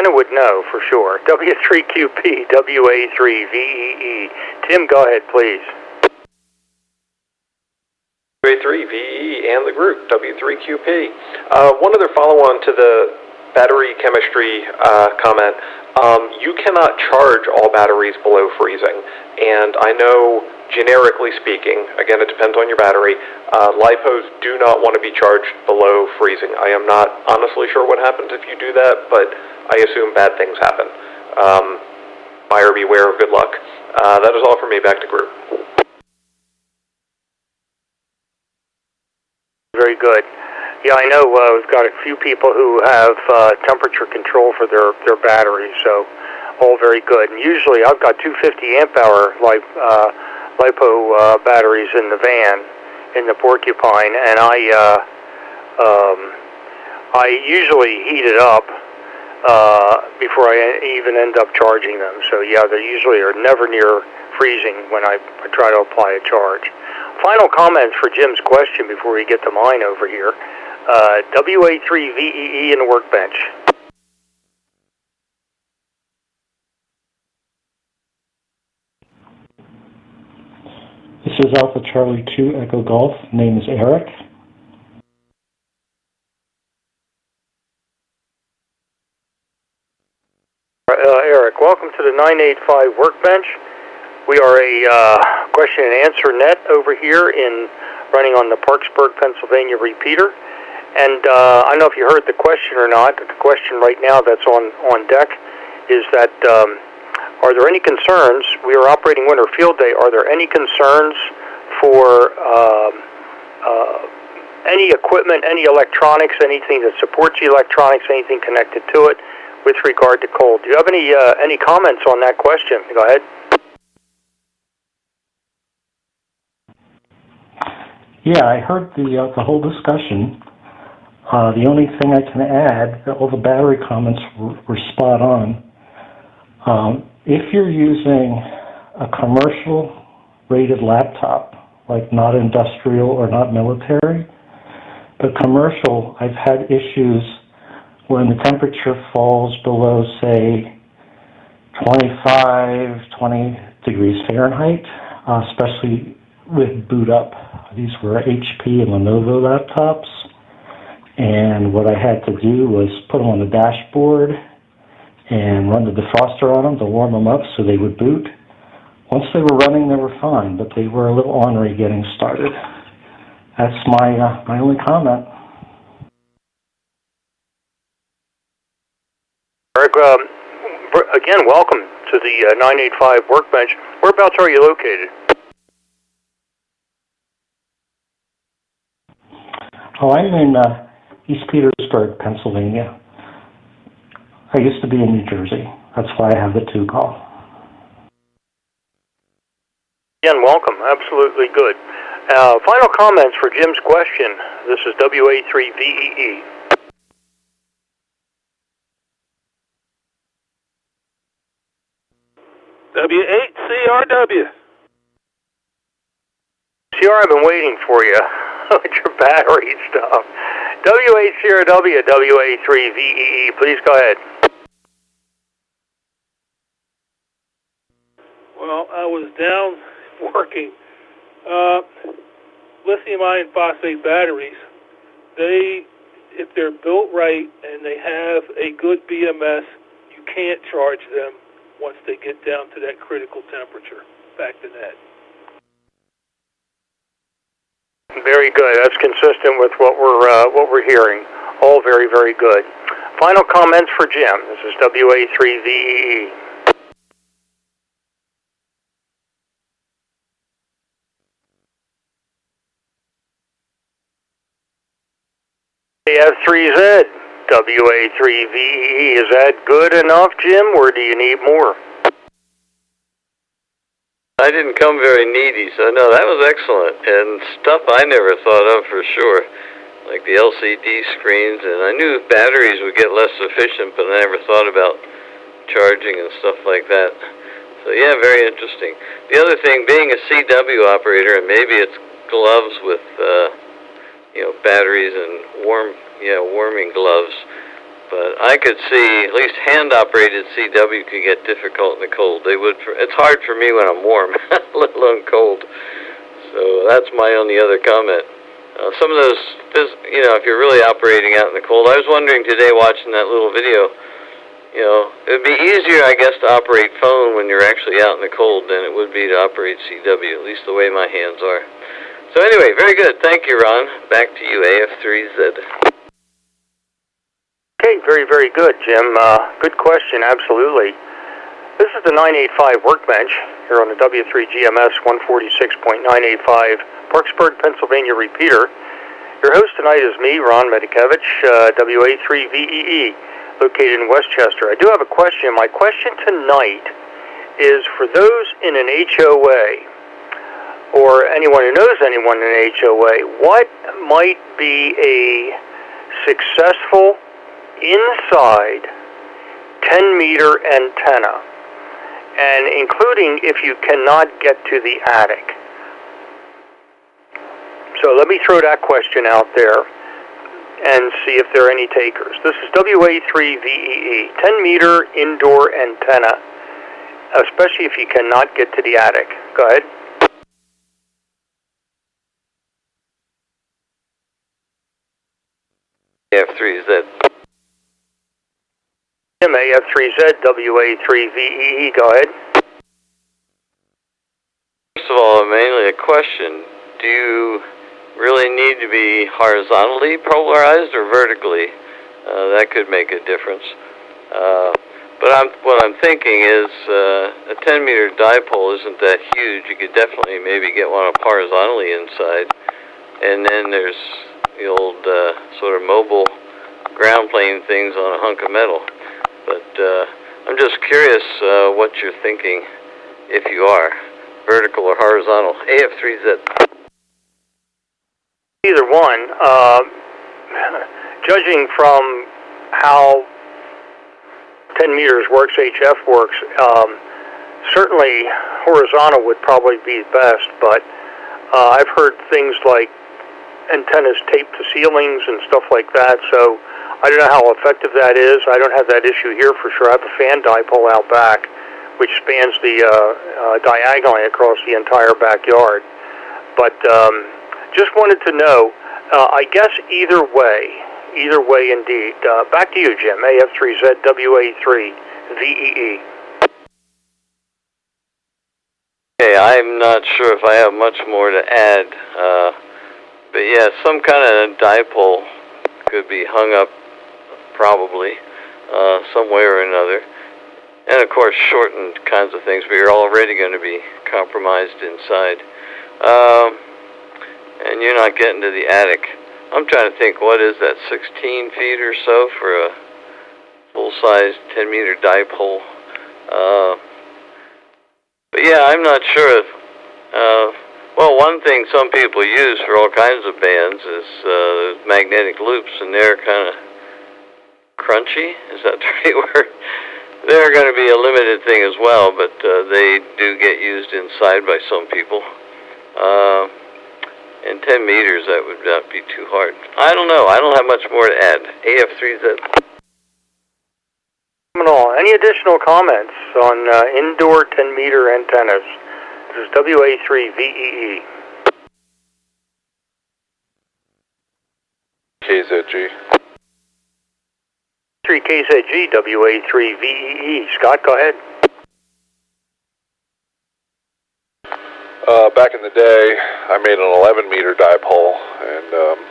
I would know for sure. W3QP, WA3VEE. Tim, go ahead, please. W3VEE and the group, W3QP. One other follow-on to the battery chemistry comment. You cannot charge all batteries below freezing, and I know, generically speaking, again, it depends on your battery, LiPos do not want to be charged below freezing. I am not honestly sure what happens if you do that, but I assume bad things happen. Buyer beware of good luck. That is all for me. Back to group. Very good. Yeah, I know we've got a few people who have temperature control for their batteries, so all very good. And usually I've got 250 amp hour LiPo batteries in the van, in the Porcupine, and I usually heat it up before I even end up charging them. So yeah, they usually are never near freezing when I try to apply a charge. Final comments for Jim's question before we get to mine over here. WA3VEE and Workbench. This is Alpha Charlie 2 Echo Golf. Name is Eric. Eric, welcome to the 985 Workbench. We are a question and answer net over here running on the Parksburg, Pennsylvania repeater. And I don't know if you heard the question or not. The question right now that's on deck is that are there any concerns? We are operating winter field day. Are there any concerns for any equipment, any electronics, anything that supports the electronics, anything connected to it with regard to cold? Do you have any comments on that question? Go ahead. Yeah, I heard the whole discussion. The only thing I can add, all the battery comments were spot on. If you're using a commercial rated laptop like not industrial or not military. But commercial, I've had issues when the temperature falls below, say, 20 degrees Fahrenheit, especially with boot up. These were HP and Lenovo laptops. And what I had to do was put them on the dashboard and run the defroster on them to warm them up so they would boot. Once they were running, they were fine, but they were a little ornery getting started. That's my only comment. Greg, again, welcome to the 985 Workbench. Whereabouts are you located? Oh, I'm in East Petersburg, Pennsylvania. I used to be in New Jersey. That's why I have the 2 call. Again, welcome. Absolutely good. Final comments for Jim's question. This is WA3VEE. W8CRW. CR, I've been waiting for you with your battery stuff. W8CRW, WA3VEE. Please go ahead. Well, I was down working. Lithium iron phosphate batteries, if they're built right and they have a good BMS, you can't charge them once they get down to that critical temperature. Back to that. Very good. That's consistent with what we're hearing. All very, very good. Final comments for Jim. This is WA3VEE. AF3Z, WA3VEE. Is that good enough, Jim, or do you need more? I didn't come very needy, so no, that was excellent, and stuff I never thought of for sure, like the LCD screens, and I knew batteries would get less efficient, but I never thought about charging and stuff like that. So yeah, very interesting. The other thing, being a CW operator, and maybe it's gloves with, batteries and warming gloves, but I could see at least hand-operated CW could get difficult in the cold. It's hard for me when I'm warm, let alone cold. So that's my only other comment. Some of those, if you're really operating out in the cold, I was wondering today watching that little video, it would be easier, I guess, to operate phone when you're actually out in the cold than it would be to operate CW, at least the way my hands are. So anyway, very good. Thank you, Ron. Back to you, AF3Z. Okay, very, very good, Jim. Good question, absolutely. This is the 985 Workbench here on the W3GMS 146.985 Parksburg, Pennsylvania repeater. Your host tonight is me, Ron Medikevich, WA3VEE, located in Westchester. I do have a question. My question tonight is for those in an HOA or anyone who knows anyone in an HOA, what might be a successful inside 10-meter antenna, and including if you cannot get to the attic. So let me throw that question out there and see if there are any takers. This is WA3VEE, 10-meter indoor antenna, especially if you cannot get to the attic. Go ahead. AF3Z. AF3Z, WA3VEE, go ahead. First of all, mainly a question. Do you really need to be horizontally polarized or vertically? That could make a difference. But what I'm thinking is a 10-meter dipole isn't that huge. You could definitely maybe get one up horizontally inside. And then there's the old sort of mobile ground plane things on a hunk of metal. But I'm just curious what you're thinking, if you are, vertical or horizontal. AF3Z. Either one. Judging from how 10 meters works, HF works, certainly horizontal would probably be best, but I've heard things like antennas taped to ceilings and stuff like that, so I don't know how effective that is. I don't have that issue here for sure. I have a fan dipole out back, which spans the diagonally across the entire backyard. But just wanted to know, I guess either way indeed. Back to you, Jim, AF3ZWA3VEE. Okay, I'm not sure if I have much more to add, but yeah, some kind of dipole could be hung up probably some way or another. And of course shortened kinds of things, but you're already going to be compromised inside. And you're not getting to the attic. I'm trying to think, what is that, 16 feet or so for a full-size 10-meter dipole? But yeah, I'm not sure if, well, one thing some people use for all kinds of bands is magnetic loops, and they're kind of crunchy, is that the right word? They're going to be a limited thing as well, but they do get used inside by some people. And 10 meters, that would not be too hard. I don't know. I don't have much more to add. AF3Z. Any additional comments on indoor 10-meter antennas? This is WA3VEE. KZG. 3KZG, WA3VEE. Scott, go ahead. Back in the day, I made an 11-meter dipole, and of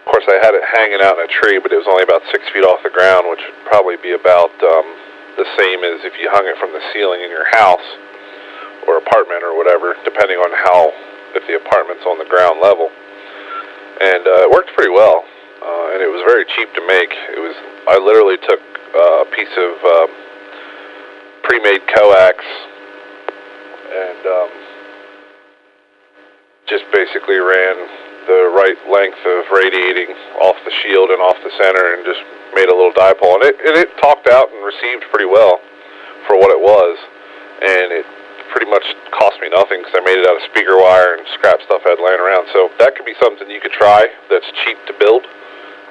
course I had it hanging out in a tree, but it was only about 6 feet off the ground, which would probably be about the same as if you hung it from the ceiling in your house or apartment or whatever, depending on if the apartment's on the ground level. And it worked pretty well, and it was very cheap to make. I literally took a piece of pre-made coax and just basically ran the right length of radiating off the shield and off the center and just made a little dipole. And it talked out and received pretty well for what it was. And it pretty much cost me nothing because I made it out of speaker wire and scrap stuff I had laying around. So that could be something you could try that's cheap to build.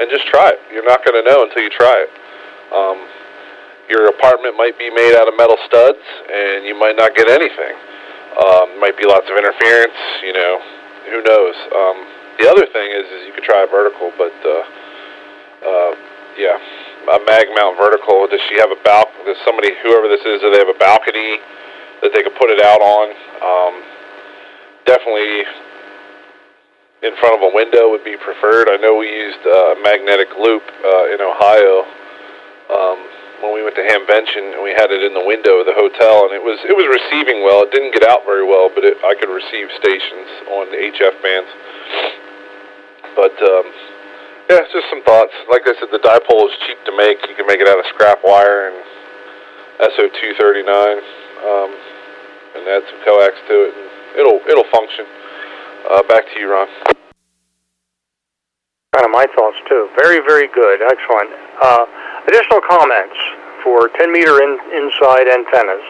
And just try it. You're not going to know until you try it. Your apartment might be made out of metal studs, and you might not get anything. Might be lots of interference, who knows. The other thing is you could try a vertical, but yeah, a mag mount vertical. Does she have a does somebody, whoever this is, do they have a balcony that they could put it out on? Definitely in front of a window would be preferred. I know we used a magnetic loop in Ohio when we went to Hamvention, and we had it in the window of the hotel, and it was receiving well. It didn't get out very well, but I could receive stations on the HF bands. But yeah, it's just some thoughts. Like I said, the dipole is cheap to make. You can make it out of scrap wire and SO239, and add some coax to it, and it'll function. Back to you, Ron. Kind of my thoughts too. Very, very good. Excellent. Additional comments for 10-meter inside antennas.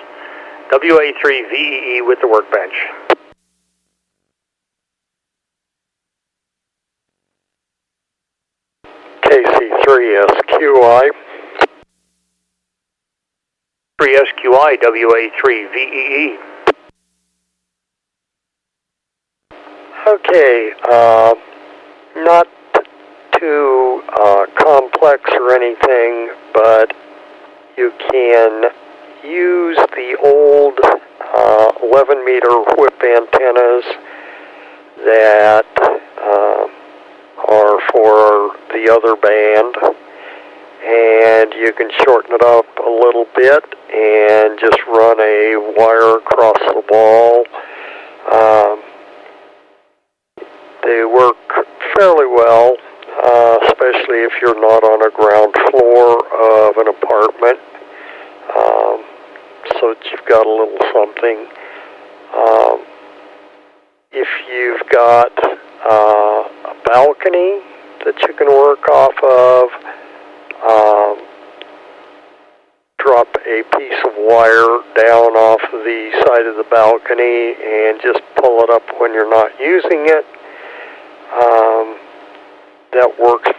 WA3VEE with the Workbench. KC3SQI. 3SQI, WA3VEE. Okay, not too complex or anything, but you can use the old 11-meter whip antennas that are for the other band, and you can shorten it up a little bit and just run a wire across the wall. They work fairly well, especially if you're not on a ground floor of an apartment, so that you've got a little something. If you've got a balcony that you can work off of, drop a piece of wire down off the side of the balcony and just pull it up when you're not using it. That works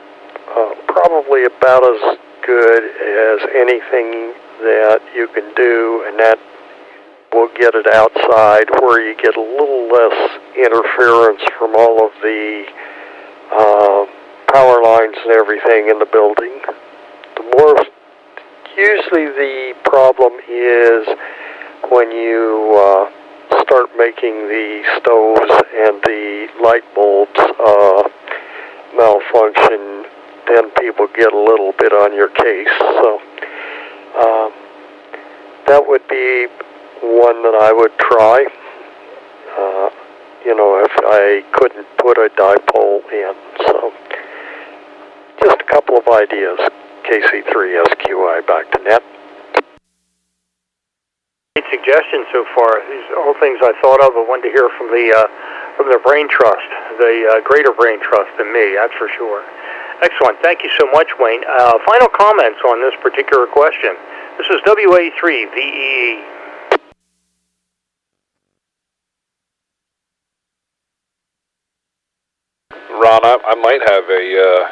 probably about as good as anything that you can do, and that will get it outside where you get a little less interference from all of the power lines and everything in the building. Usually the problem is when you start making the stoves and the light bulbs malfunction, then people get a little bit on your case. So that would be one that I would try. If I couldn't put a dipole in. So just a couple of ideas. KC3SQI, back to net. Great suggestions so far. These are all things I thought of. I wanted to hear from the brain trust, the greater brain trust than me, that's for sure. Excellent. Thank you so much, Wayne. Final comments on this particular question. This is WA3VEE. Ron, I might have a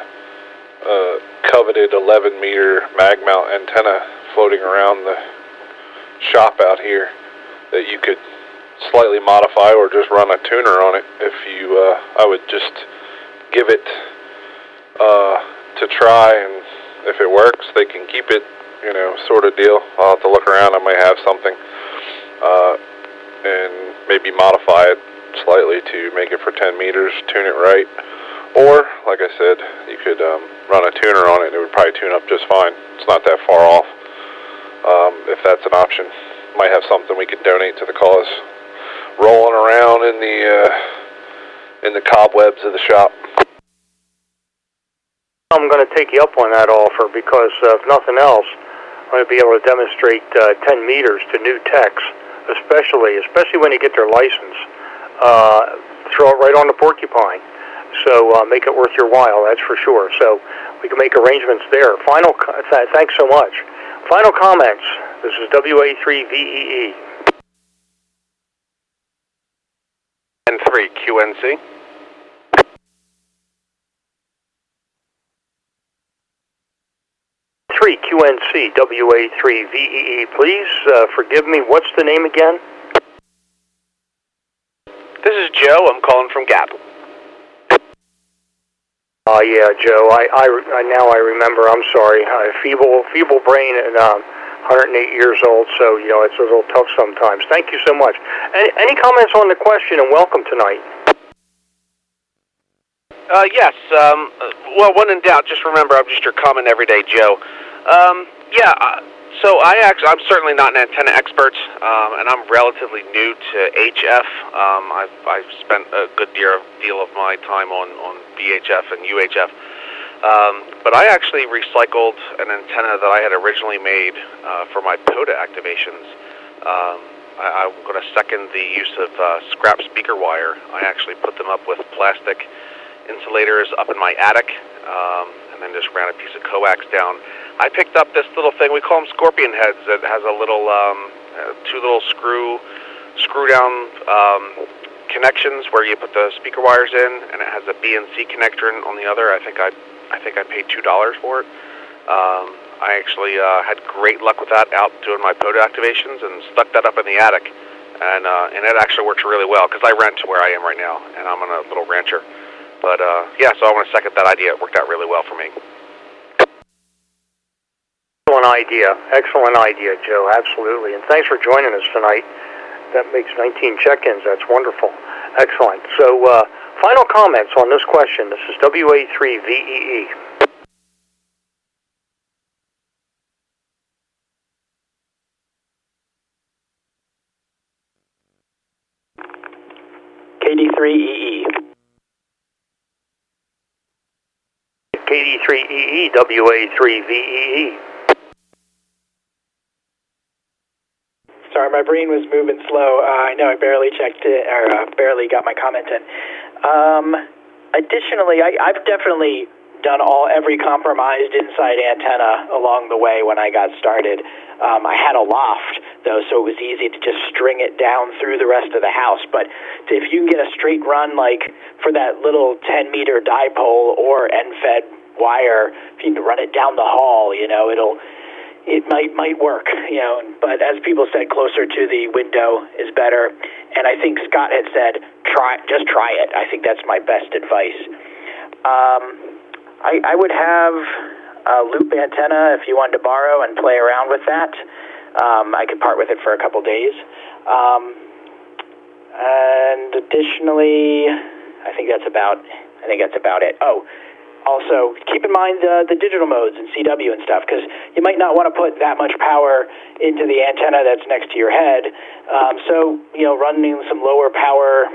coveted 11-meter mag mount antenna floating around the shop out here that you could slightly modify or just run a tuner on it. If you, I would just give it to try, and if it works, they can keep it, sort of deal. I'll have to look around. I might have something, and maybe modify it slightly to make it for 10 meters, tune it right. Or, like I said, you could run a tuner on it, and it would probably tune up just fine. It's not that far off, if that's an option. Might have something we could donate to the cause. Rolling around in the cobwebs of the shop. I'm going to take you up on that offer because, if nothing else, I'm going to be able to demonstrate 10 meters to new techs, especially when they get their license. Throw it right on the porcupine. So make it worth your while, that's for sure. So we can make arrangements there. Thanks so much. Final comments. This is WA3VEE. N3QNC. QNC WA3VEE. Please forgive me. What's the name again? This is Joe. I'm calling from Gap. Yeah, Joe. Now I remember. I'm sorry. Feeble brain and 108 years old, so it's a little tough sometimes. Thank you so much. Any comments on the question? And welcome tonight. Yes. Well, when in doubt, just remember I'm just your common everyday Joe. So I'm certainly not an antenna expert, and I'm relatively new to HF. I've spent a good deal of my time on VHF and UHF. But I actually recycled an antenna that I had originally made for my POTA activations. I'm going to second the use of scrap speaker wire. I actually put them up with plastic insulators up in my attic, and then just ran a piece of coax down. I picked up this little thing, we call them scorpion heads, that has a little, two little screw down connections where you put the speaker wires in, and it has a B and C connector on the other. I think I paid $2 for it. I actually had great luck with that out doing my POTA activations and stuck that up in the attic, and it actually works really well because I rent where I am right now, and I'm on a little rancher. But so I want to second that idea. It worked out really well for me. Excellent idea, Joe. Absolutely, and thanks for joining us tonight. That makes 19 check-ins. That's wonderful. Excellent. So, final comments on this question. This is WA3VEE. KD3EE. KD3EE, WA3VEE. Sorry, my brain was moving slow. I know I barely checked it, or barely got my comment in. Additionally, I've definitely done every compromised inside antenna along the way when I got started. I had a loft, though, so it was easy to just string it down through the rest of the house. But if you can get a straight run, like for that little 10-meter dipole or end-fed wire, if you can run it down the hall, it might work, But as people said, closer to the window is better. And I think Scott had said, just try it. I think that's my best advice. I would have a loop antenna if you wanted to borrow and play around with that. I could part with it for a couple days. And additionally, I think that's about it. Oh, also, keep in mind the digital modes and CW and stuff, because you might not want to put that much power into the antenna that's next to your head. So, running some lower power,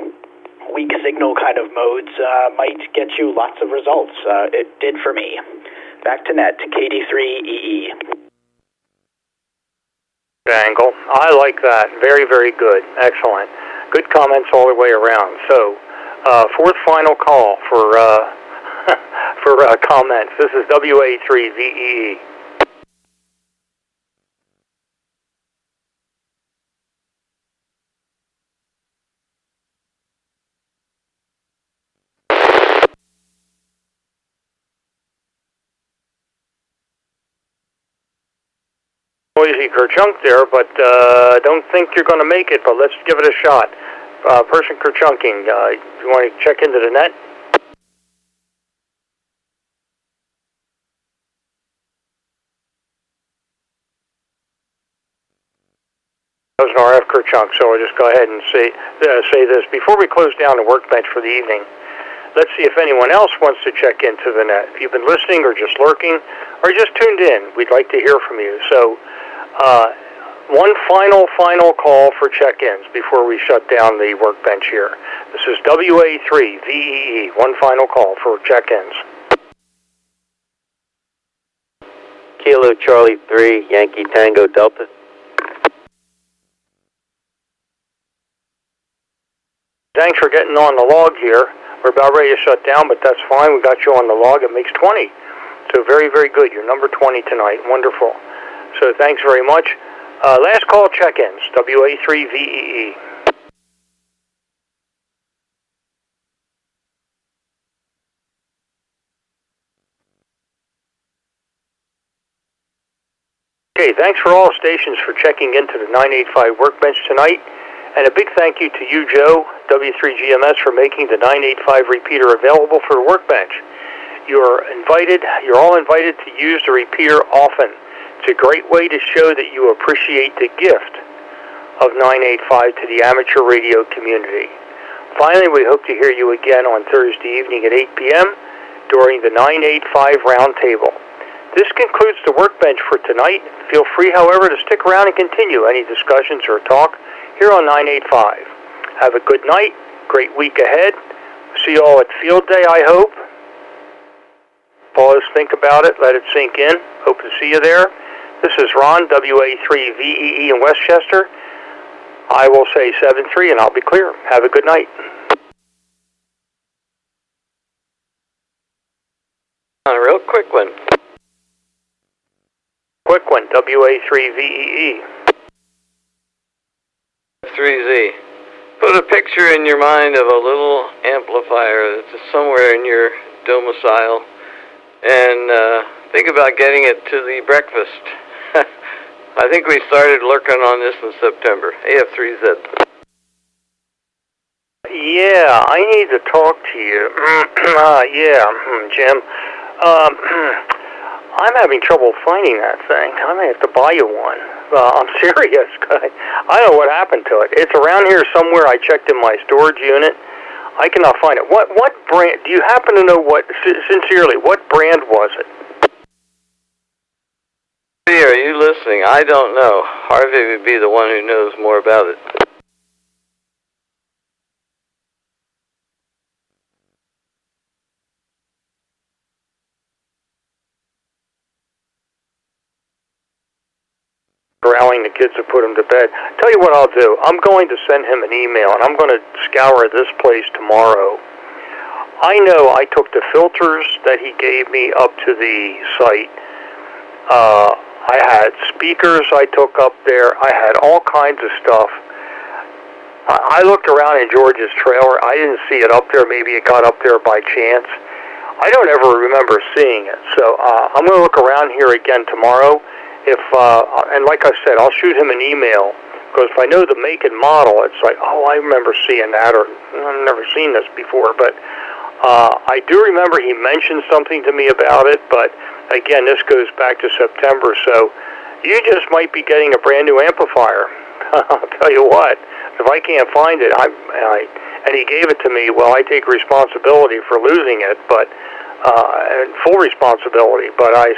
weak signal kind of modes might get you lots of results. It did for me. Back to net, to KD3EE. Angle. I like that. Very, very good. Excellent. Good comments all the way around. So, fourth final call for comments. This is WA3VEE. Noisy kerchunk there, but don't think you're going to make it, but let's give it a shot. Person kerchunking, you want to check into the net? That was an RF kerchunk, so I'll just go ahead and say this. Before we close down the Workbench for the evening, let's see if anyone else wants to check into the net. If you've been listening or just lurking or just tuned in, we'd like to hear from you. So one final call for check-ins before we shut down the Workbench here. This is WA3VEE. One final call for check-ins. Kilo Charlie 3, Yankee Tango Delta. Thanks for getting on the log here. We're about ready to shut down, but that's fine. We got you on the log. It makes 20. So very, very good. You're number 20 tonight. Wonderful. So thanks very much. Last call check-ins, WA3VEE. Okay, thanks for all stations for checking into the 985 Workbench tonight. And a big thank you to you, Joe, W3GMS, for making the 985 repeater available for the Workbench. You're all invited to use the repeater often. It's a great way to show that you appreciate the gift of 985 to the amateur radio community. Finally, we hope to hear you again on Thursday evening at 8 p.m. during the 985 Roundtable. This concludes the Workbench for tonight. Feel free, however, to stick around and continue any discussions or talk here on 985. Have a good night, great week ahead. See you all at Field Day, I hope. Pause, think about it, let it sink in. Hope to see you there. This is Ron, WA3VEE in Westchester. I will say 7-3 and I'll be clear. Have a good night. A real quick one. Quick one, WA3VEE. 3Z. Put a picture in your mind of a little amplifier that's somewhere in your domicile and think about getting it to the breakfast. I think we started lurking on this in September. AF3Z. Yeah, I need to talk to you. Jim. I'm having trouble finding that thing. I may have to buy you one. I'm serious. I don't know what happened to it. It's around here somewhere. I checked in my storage unit. I cannot find it. What brand? Do you happen to know what? Sincerely, what brand was it? Are you listening? I don't know. Harvey would be the one who knows more about it. Corralling the kids to put them to bed. Tell you what I'll do. I'm going to send him an email, and I'm going to scour this place tomorrow. I know I took the filters that he gave me up to the site. I had speakers I took up there. I had all kinds of stuff. I looked around in George's trailer. I didn't see it up there. Maybe it got up there by chance. I don't ever remember seeing it. So I'm going to look around here again tomorrow. And like I said, I'll shoot him an email. Because if I know the make and model, it's like, oh, I remember seeing that, or I've never seen this before. But I do remember he mentioned something to me about it. But again, this goes back to September. So you just might be getting a brand new amplifier. I'll tell you what. If I can't find it, and he gave it to me, well, I take responsibility for losing it, but and full responsibility. But I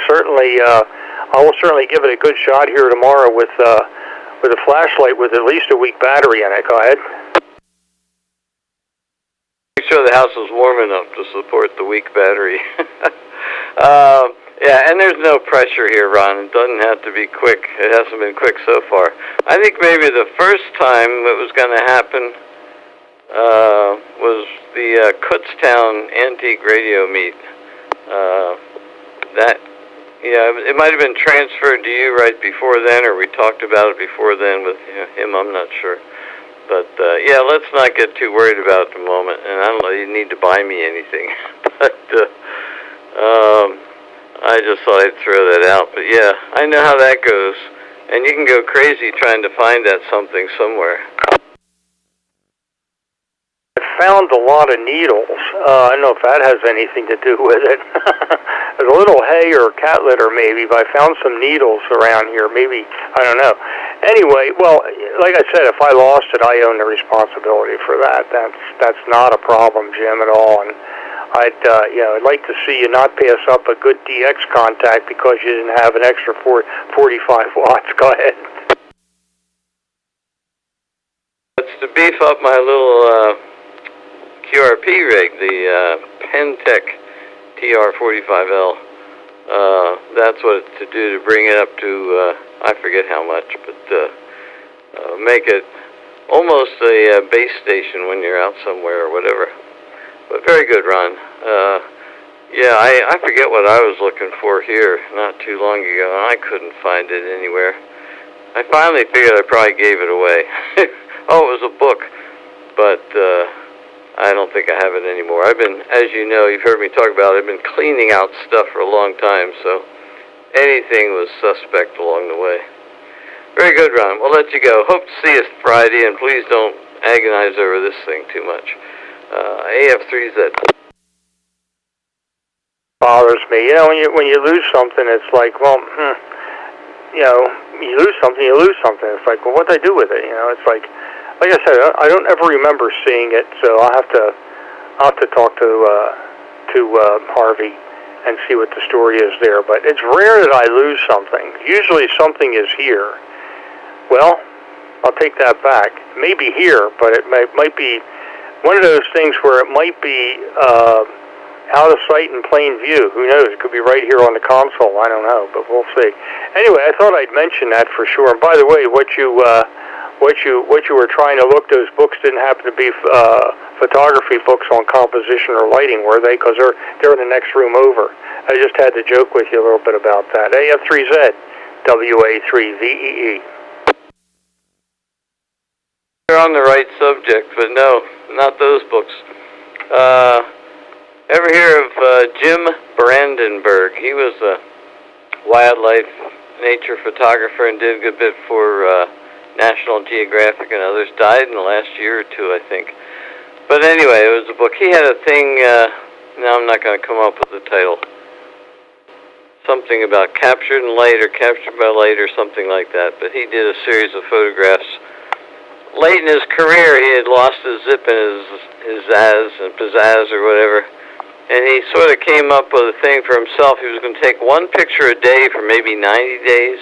will certainly give it a good shot here tomorrow with a flashlight with at least a weak battery in it. Go ahead. Make sure the house is warm enough to support the weak battery. Yeah, and there's no pressure here, Ron. It doesn't have to be quick. It hasn't been quick so far. I think maybe the first time it was going to happen was the Kutztown Antique Radio Meet. It might have been transferred to you right before then, or we talked about it before then with him. I'm not sure. But, yeah, let's not get too worried about the moment. And I don't know, you need to buy me anything. But, I just thought I'd throw that out. But, yeah, I know how that goes. And you can go crazy trying to find that something somewhere. I found a lot of needles. I don't know if that has anything to do with it. There's a little hay or cat litter maybe, but I found some needles around here. Maybe, I don't know. Anyway, well, like I said, if I lost it, I own the responsibility for that. That's not a problem, Jim, at all. And I'd like to see you not pass up a good DX contact because you didn't have an extra 45 watts. Go ahead. It's to beef up my little QRP rig, the Pentec TR45L. That's what it's to do, to bring it up to, I forget how much, but make it almost a base station when you're out somewhere or whatever. But very good, Ron. Yeah, I forget what I was looking for here not too long ago, and I couldn't find it anywhere. I finally figured I probably gave it away. Oh, it was a book, but I don't think I have it anymore. I've been, as you know, you've heard me talk about it, I've been cleaning out stuff for a long time, so anything was suspect along the way. Very good, Ron. We'll let you go. Hope to see you Friday, and please don't agonize over this thing too much. AF3Z. Bothers me. When you lose something, it's like, well, you lose something, you lose something. It's like, well, what'd I do with it? It's like I said, I don't ever remember seeing it, so I'll have to talk to Harvey and see what the story is there. But it's rare that I lose something. Usually something is here. Well, I'll take that back. It may be here, but it might be one of those things where it might be out of sight in plain view. Who knows? It could be right here on the console. I don't know, but we'll see. Anyway, I thought I'd mention that for sure. And by the way, what you were trying to look, those books didn't happen to be photography books on composition or lighting, were they? Because they're in the next room over. I just had to joke with you a little bit about that. AF3Z, WA3VEE. You're on the right subject, but no, not those books. Ever hear of Jim Brandenburg? He was a wildlife nature photographer and did a good bit for National Geographic and others. Died in the last year or two, I think. But anyway, it was a book. He had a thing, now I'm not going to come up with the title. Something about captured in light or captured by light or something like that. But he did a series of photographs. Late in his career, he had lost his zip and his zazz and pizzazz or whatever. And he sort of came up with a thing for himself. He was going to take one picture a day for maybe 90 days,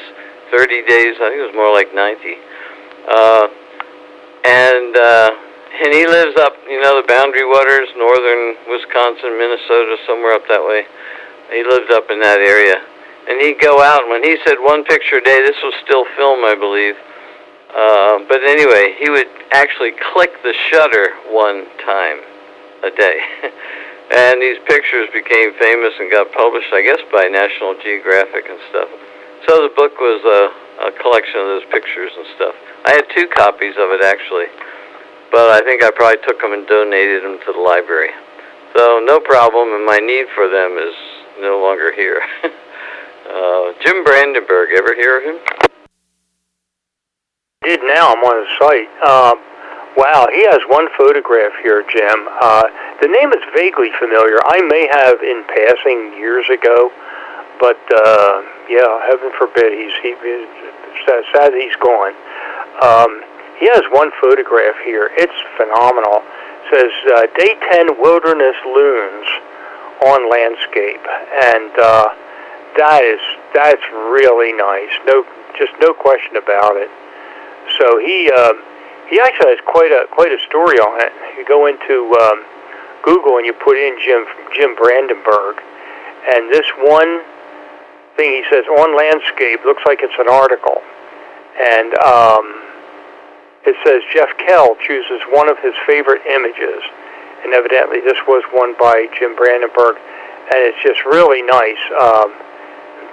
30 days. I think it was more like 90. And he lives up, the boundary waters, northern Wisconsin, Minnesota, somewhere up that way. He lived up in that area. And he'd go out, and when he said one picture a day, this was still film, I believe. But anyway, he would actually click the shutter one time a day. And these pictures became famous and got published, I guess, by National Geographic and stuff. So the book was a collection of those pictures and stuff. I had 2 copies of it, actually. But I think I probably took them and donated them to the library. So no problem, and my need for them is no longer here. Jim Brandenburg, ever hear of him? Did now, I'm on his site. Wow, he has one photograph here, Jim. The name is vaguely familiar. I may have in passing years ago, but yeah, heaven forbid, he's sad he's gone. He has one photograph here. It's phenomenal. It says Day 10 Wilderness Loons on Landscape, and that's really nice. Just no question about it. So he actually has quite a story on it. You go into Google and you put in Jim Brandenburg, and this one thing he says on Landscape looks like it's an article, and it says Jeff Kell chooses one of his favorite images, and evidently this was one by Jim Brandenburg, and it's just really nice.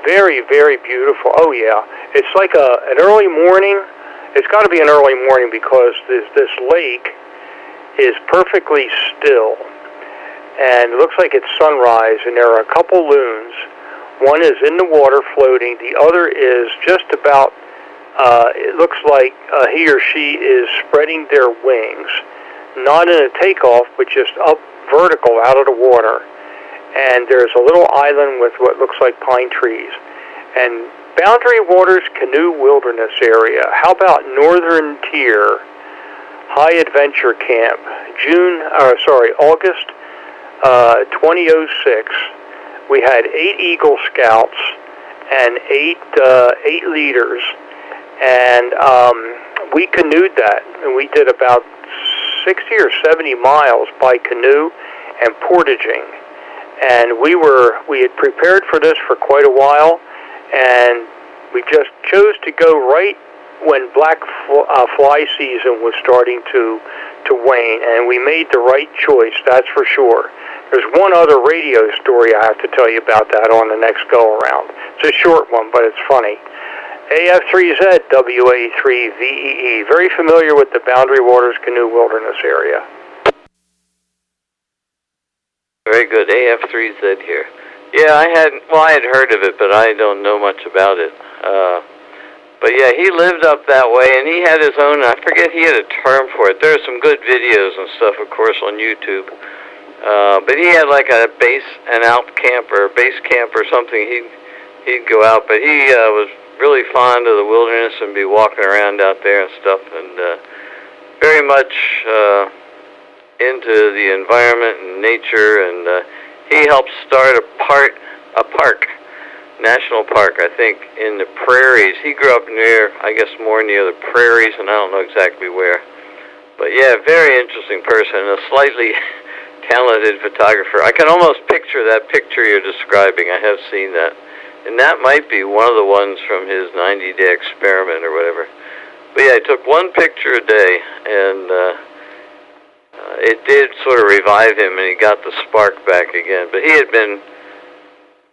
Very, very beautiful. Oh yeah, it's like an early morning. It's got to be an early morning because this lake is perfectly still, and it looks like it's sunrise, and there are a couple loons. One is in the water floating. The other is just about, it looks like he or she is spreading their wings, not in a takeoff, but just up vertical out of the water. And there's a little island with what looks like pine trees. And Boundary Waters Canoe Wilderness Area. How about Northern Tier High Adventure Camp, August 2006. We had 8 Eagle Scouts and 8 leaders, and we canoed that, and we did about 60 or 70 miles by canoe and portaging. And we had prepared for this for quite a while, and we just chose to go right when black fly season was starting to wane, and we made the right choice, that's for sure. There's one other radio story I have to tell you about that on the next go-around. It's a short one, but it's funny. AF3Z WA3VEE, very familiar with the Boundary Waters Canoe Wilderness Area. Very good, AF3Z here. Yeah, I had heard of it, but I don't know much about it. But yeah, he lived up that way, and he had his own, I forget, he had a term for it. There are some good videos and stuff, of course, on YouTube. But he had like a base camp or something. He'd go out, but he was really fond of the wilderness and be walking around out there and stuff, and very much into the environment and nature, and he helped start a park, national park, I think, in the prairies. He grew up near, I guess, more near the prairies, and I don't know exactly where. But yeah, very interesting person, a slightly talented photographer. I can almost picture that picture you're describing. I have seen that. And that might be one of the ones from his 90-day experiment or whatever. But yeah, I took one picture a day, and it did sort of revive him, and he got the spark back again. But he had been,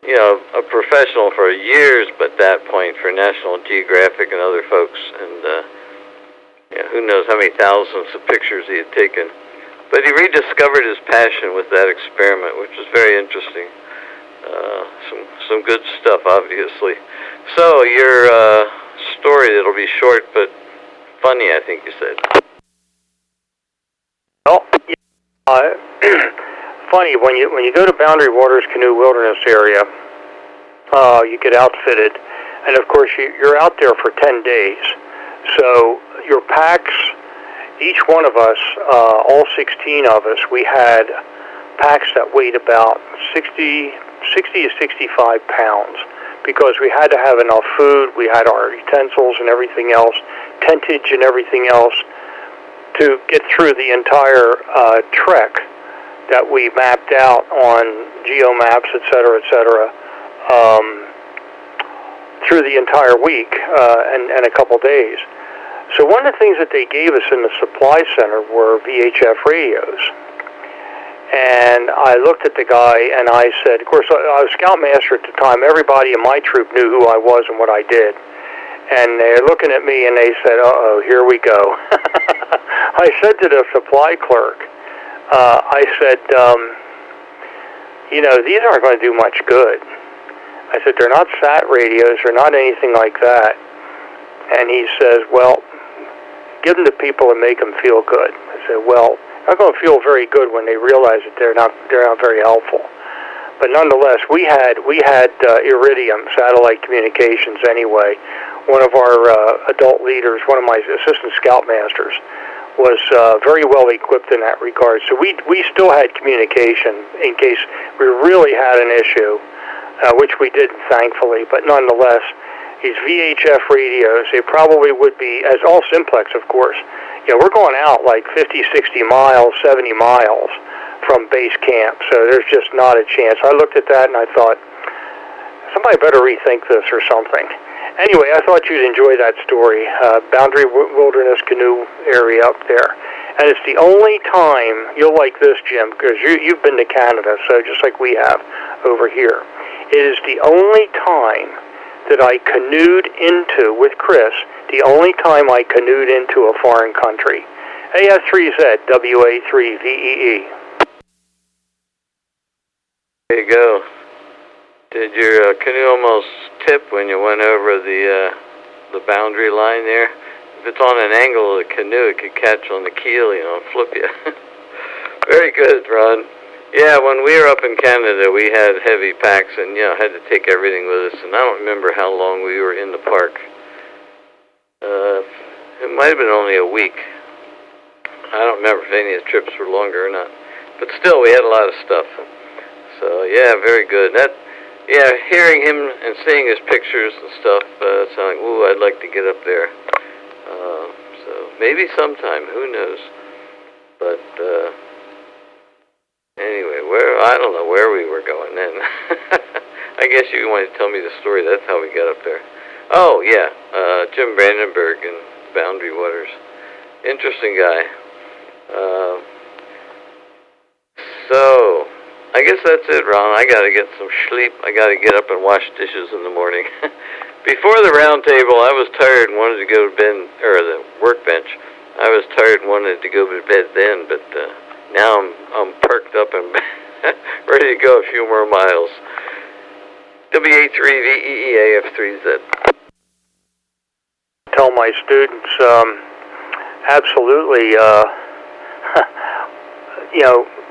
a professional for years at that point for National Geographic and other folks, and who knows how many thousands of pictures he had taken. But he rediscovered his passion with that experiment, which was very interesting. Some good stuff, obviously. So your story, that'll be short but funny, I think you said. Well, funny, when you go to Boundary Waters Canoe Wilderness Area, you get outfitted, and of course you're out there for 10 days. So your packs, each one of us, all 16 of us, we had packs that weighed about 60 to 65 pounds, because we had to have enough food, we had our utensils and everything else, tentage and everything else, to get through the entire trek that we mapped out on geomaps, et cetera, through the entire week and a couple days. So one of the things that they gave us in the supply center were VHF radios. And I looked at the guy and I said, of course, I was scoutmaster at the time. Everybody in my troop knew who I was and what I did. And they're looking at me and they said, uh-oh, here we go. I said to the supply clerk, I said, these aren't going to do much good. I said, they're not sat radios, they're not anything like that. And he says, well, give them to people and make them feel good. I said, well, they're not going to feel very good when they realize that they're not very helpful. But nonetheless, we had Iridium satellite communications anyway. One of our adult leaders, one of my assistant scoutmasters, was very well equipped in that regard. So we still had communication in case we really had an issue, which we didn't, thankfully. But nonetheless, these VHF radios, they probably would be, as all simplex, of course. We're going out like 50, 60 miles, 70 miles from base camp, so there's just not a chance. I looked at that and I thought, somebody better rethink this or something. Anyway, I thought you'd enjoy that story. Boundary Wilderness Canoe area up there. And it's the only time, you'll like this, Jim, because you've been to Canada, so just like we have over here. It is the only time that I canoed into, with Chris, the only time I canoed into a foreign country. AS3Z, WA3VEE. There you go. Did your canoe almost tip when you went over the boundary line there? If it's on an angle of the canoe, it could catch on the keel, and flip you. Very good, Ron. Yeah, when we were up in Canada, we had heavy packs and, had to take everything with us. And I don't remember how long we were in the park. It might have been only a week. I don't remember if any of the trips were longer or not. But still, we had a lot of stuff. So, yeah, very good. Hearing him and seeing his pictures and stuff, it's like, ooh, I'd like to get up there. So maybe sometime, who knows? But anyway, I don't know where we were going then. I guess you wanted to tell me the story. That's how we got up there. Oh, yeah, Jim Brandenburg in Boundary Waters. Interesting guy. So, I guess that's it, Ron. I got to get some sleep. I got to get up and wash dishes in the morning. Before the round table, I was tired and wanted to go to bed, or the workbench. I was tired and wanted to go to bed then, but now I'm perked up and ready to go a few more miles. WA3VEEAF3Z. Tell my students, absolutely,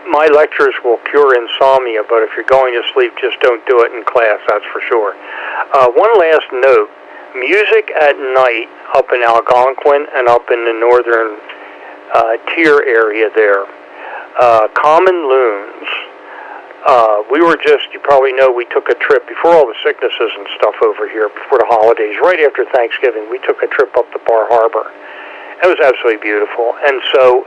my lectures will cure insomnia, but if you're going to sleep, just don't do it in class, that's for sure. One last note, music at night up in Algonquin and up in the northern tier area there, common loons. You probably know, we took a trip before all the sicknesses and stuff over here, before the holidays, right after Thanksgiving, we took a trip up to Bar Harbor. It was absolutely beautiful. And so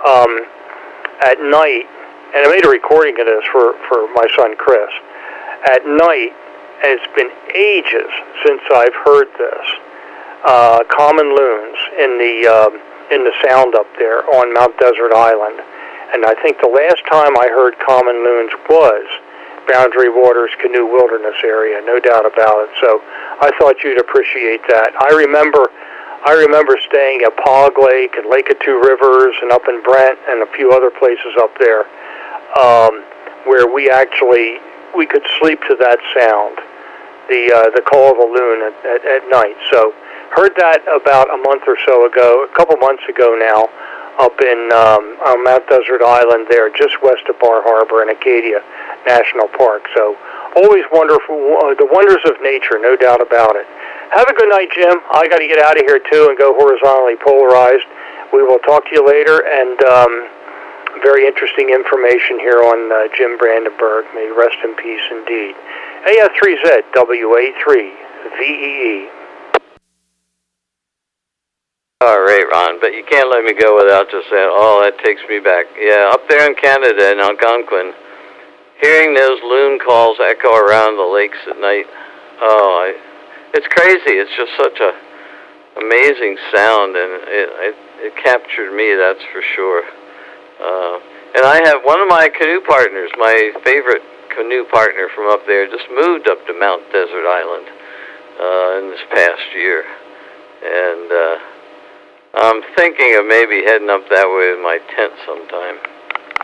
at night, and I made a recording of this for my son Chris, at night, and it's been ages since I've heard this, common loons in the sound up there on Mount Desert Island. And I think the last time I heard common loons was Boundary Waters Canoe Wilderness area, no doubt about it. So I thought you'd appreciate that. I remember staying at Pog Lake and Lake of Two Rivers and up in Brent and a few other places up there where we could sleep to that sound, the call of a loon at night. So heard that about a month or so ago, a couple months ago now, up in on Mount Desert Island there, just west of Bar Harbor in Acadia National Park. So always wonderful, the wonders of nature, no doubt about it. Have a good night, Jim. I got to get out of here too and go horizontally polarized. We will talk to you later, and very interesting information here on Jim Brandenburg. May he rest in peace indeed. AF3Z, WA3VEE. All right, Ron, but you can't let me go without just saying, oh, that takes me back. Yeah, up there in Canada, in Algonquin, hearing those loon calls echo around the lakes at night, it's crazy. It's just such a amazing sound, and it captured me, that's for sure. And I have one of my canoe partners, my favorite canoe partner from up there, just moved up to Mount Desert Island in this past year. And I'm thinking of maybe heading up that way with my tent sometime.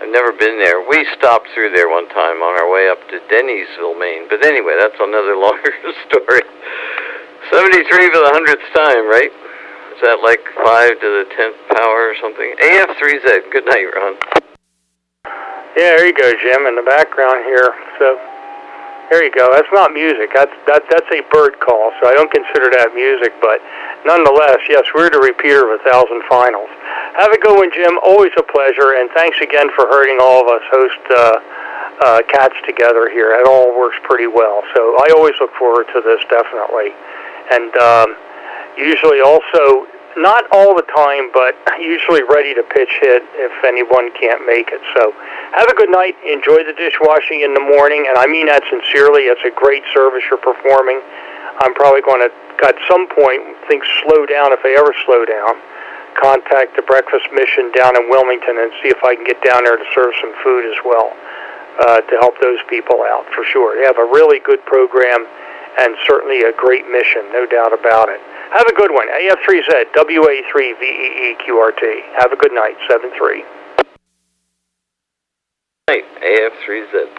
I've never been there. We stopped through there one time on our way up to Dennisville, Maine. But anyway, that's another longer story. 73 for the 100th time, right? Is that like 5 to the 10th power or something? AF3Z. Good night, Ron. Yeah, there you go, Jim, in the background here. So, there you go. That's not music. That's a bird call, so I don't consider that music. But nonetheless, yes, we're the repeater of 1,000 finals. Have a good one, Jim. Always a pleasure, and thanks again for herding all of us host cats together here. It all works pretty well. So I always look forward to this, definitely. And usually also, not all the time, but usually ready to pitch hit if anyone can't make it. So have a good night. Enjoy the dishwashing in the morning, and I mean that sincerely. It's a great service you're performing. I'm probably going to, at some point, think slow down if they ever slow down. Contact the breakfast mission down in Wilmington and see if I can get down there to serve some food as well to help those people out, for sure. They have a really good program and certainly a great mission, no doubt about it. Have a good one. AF3Z, WA3VEEQRT. Have a good night, 7-3. Night, AF3Z.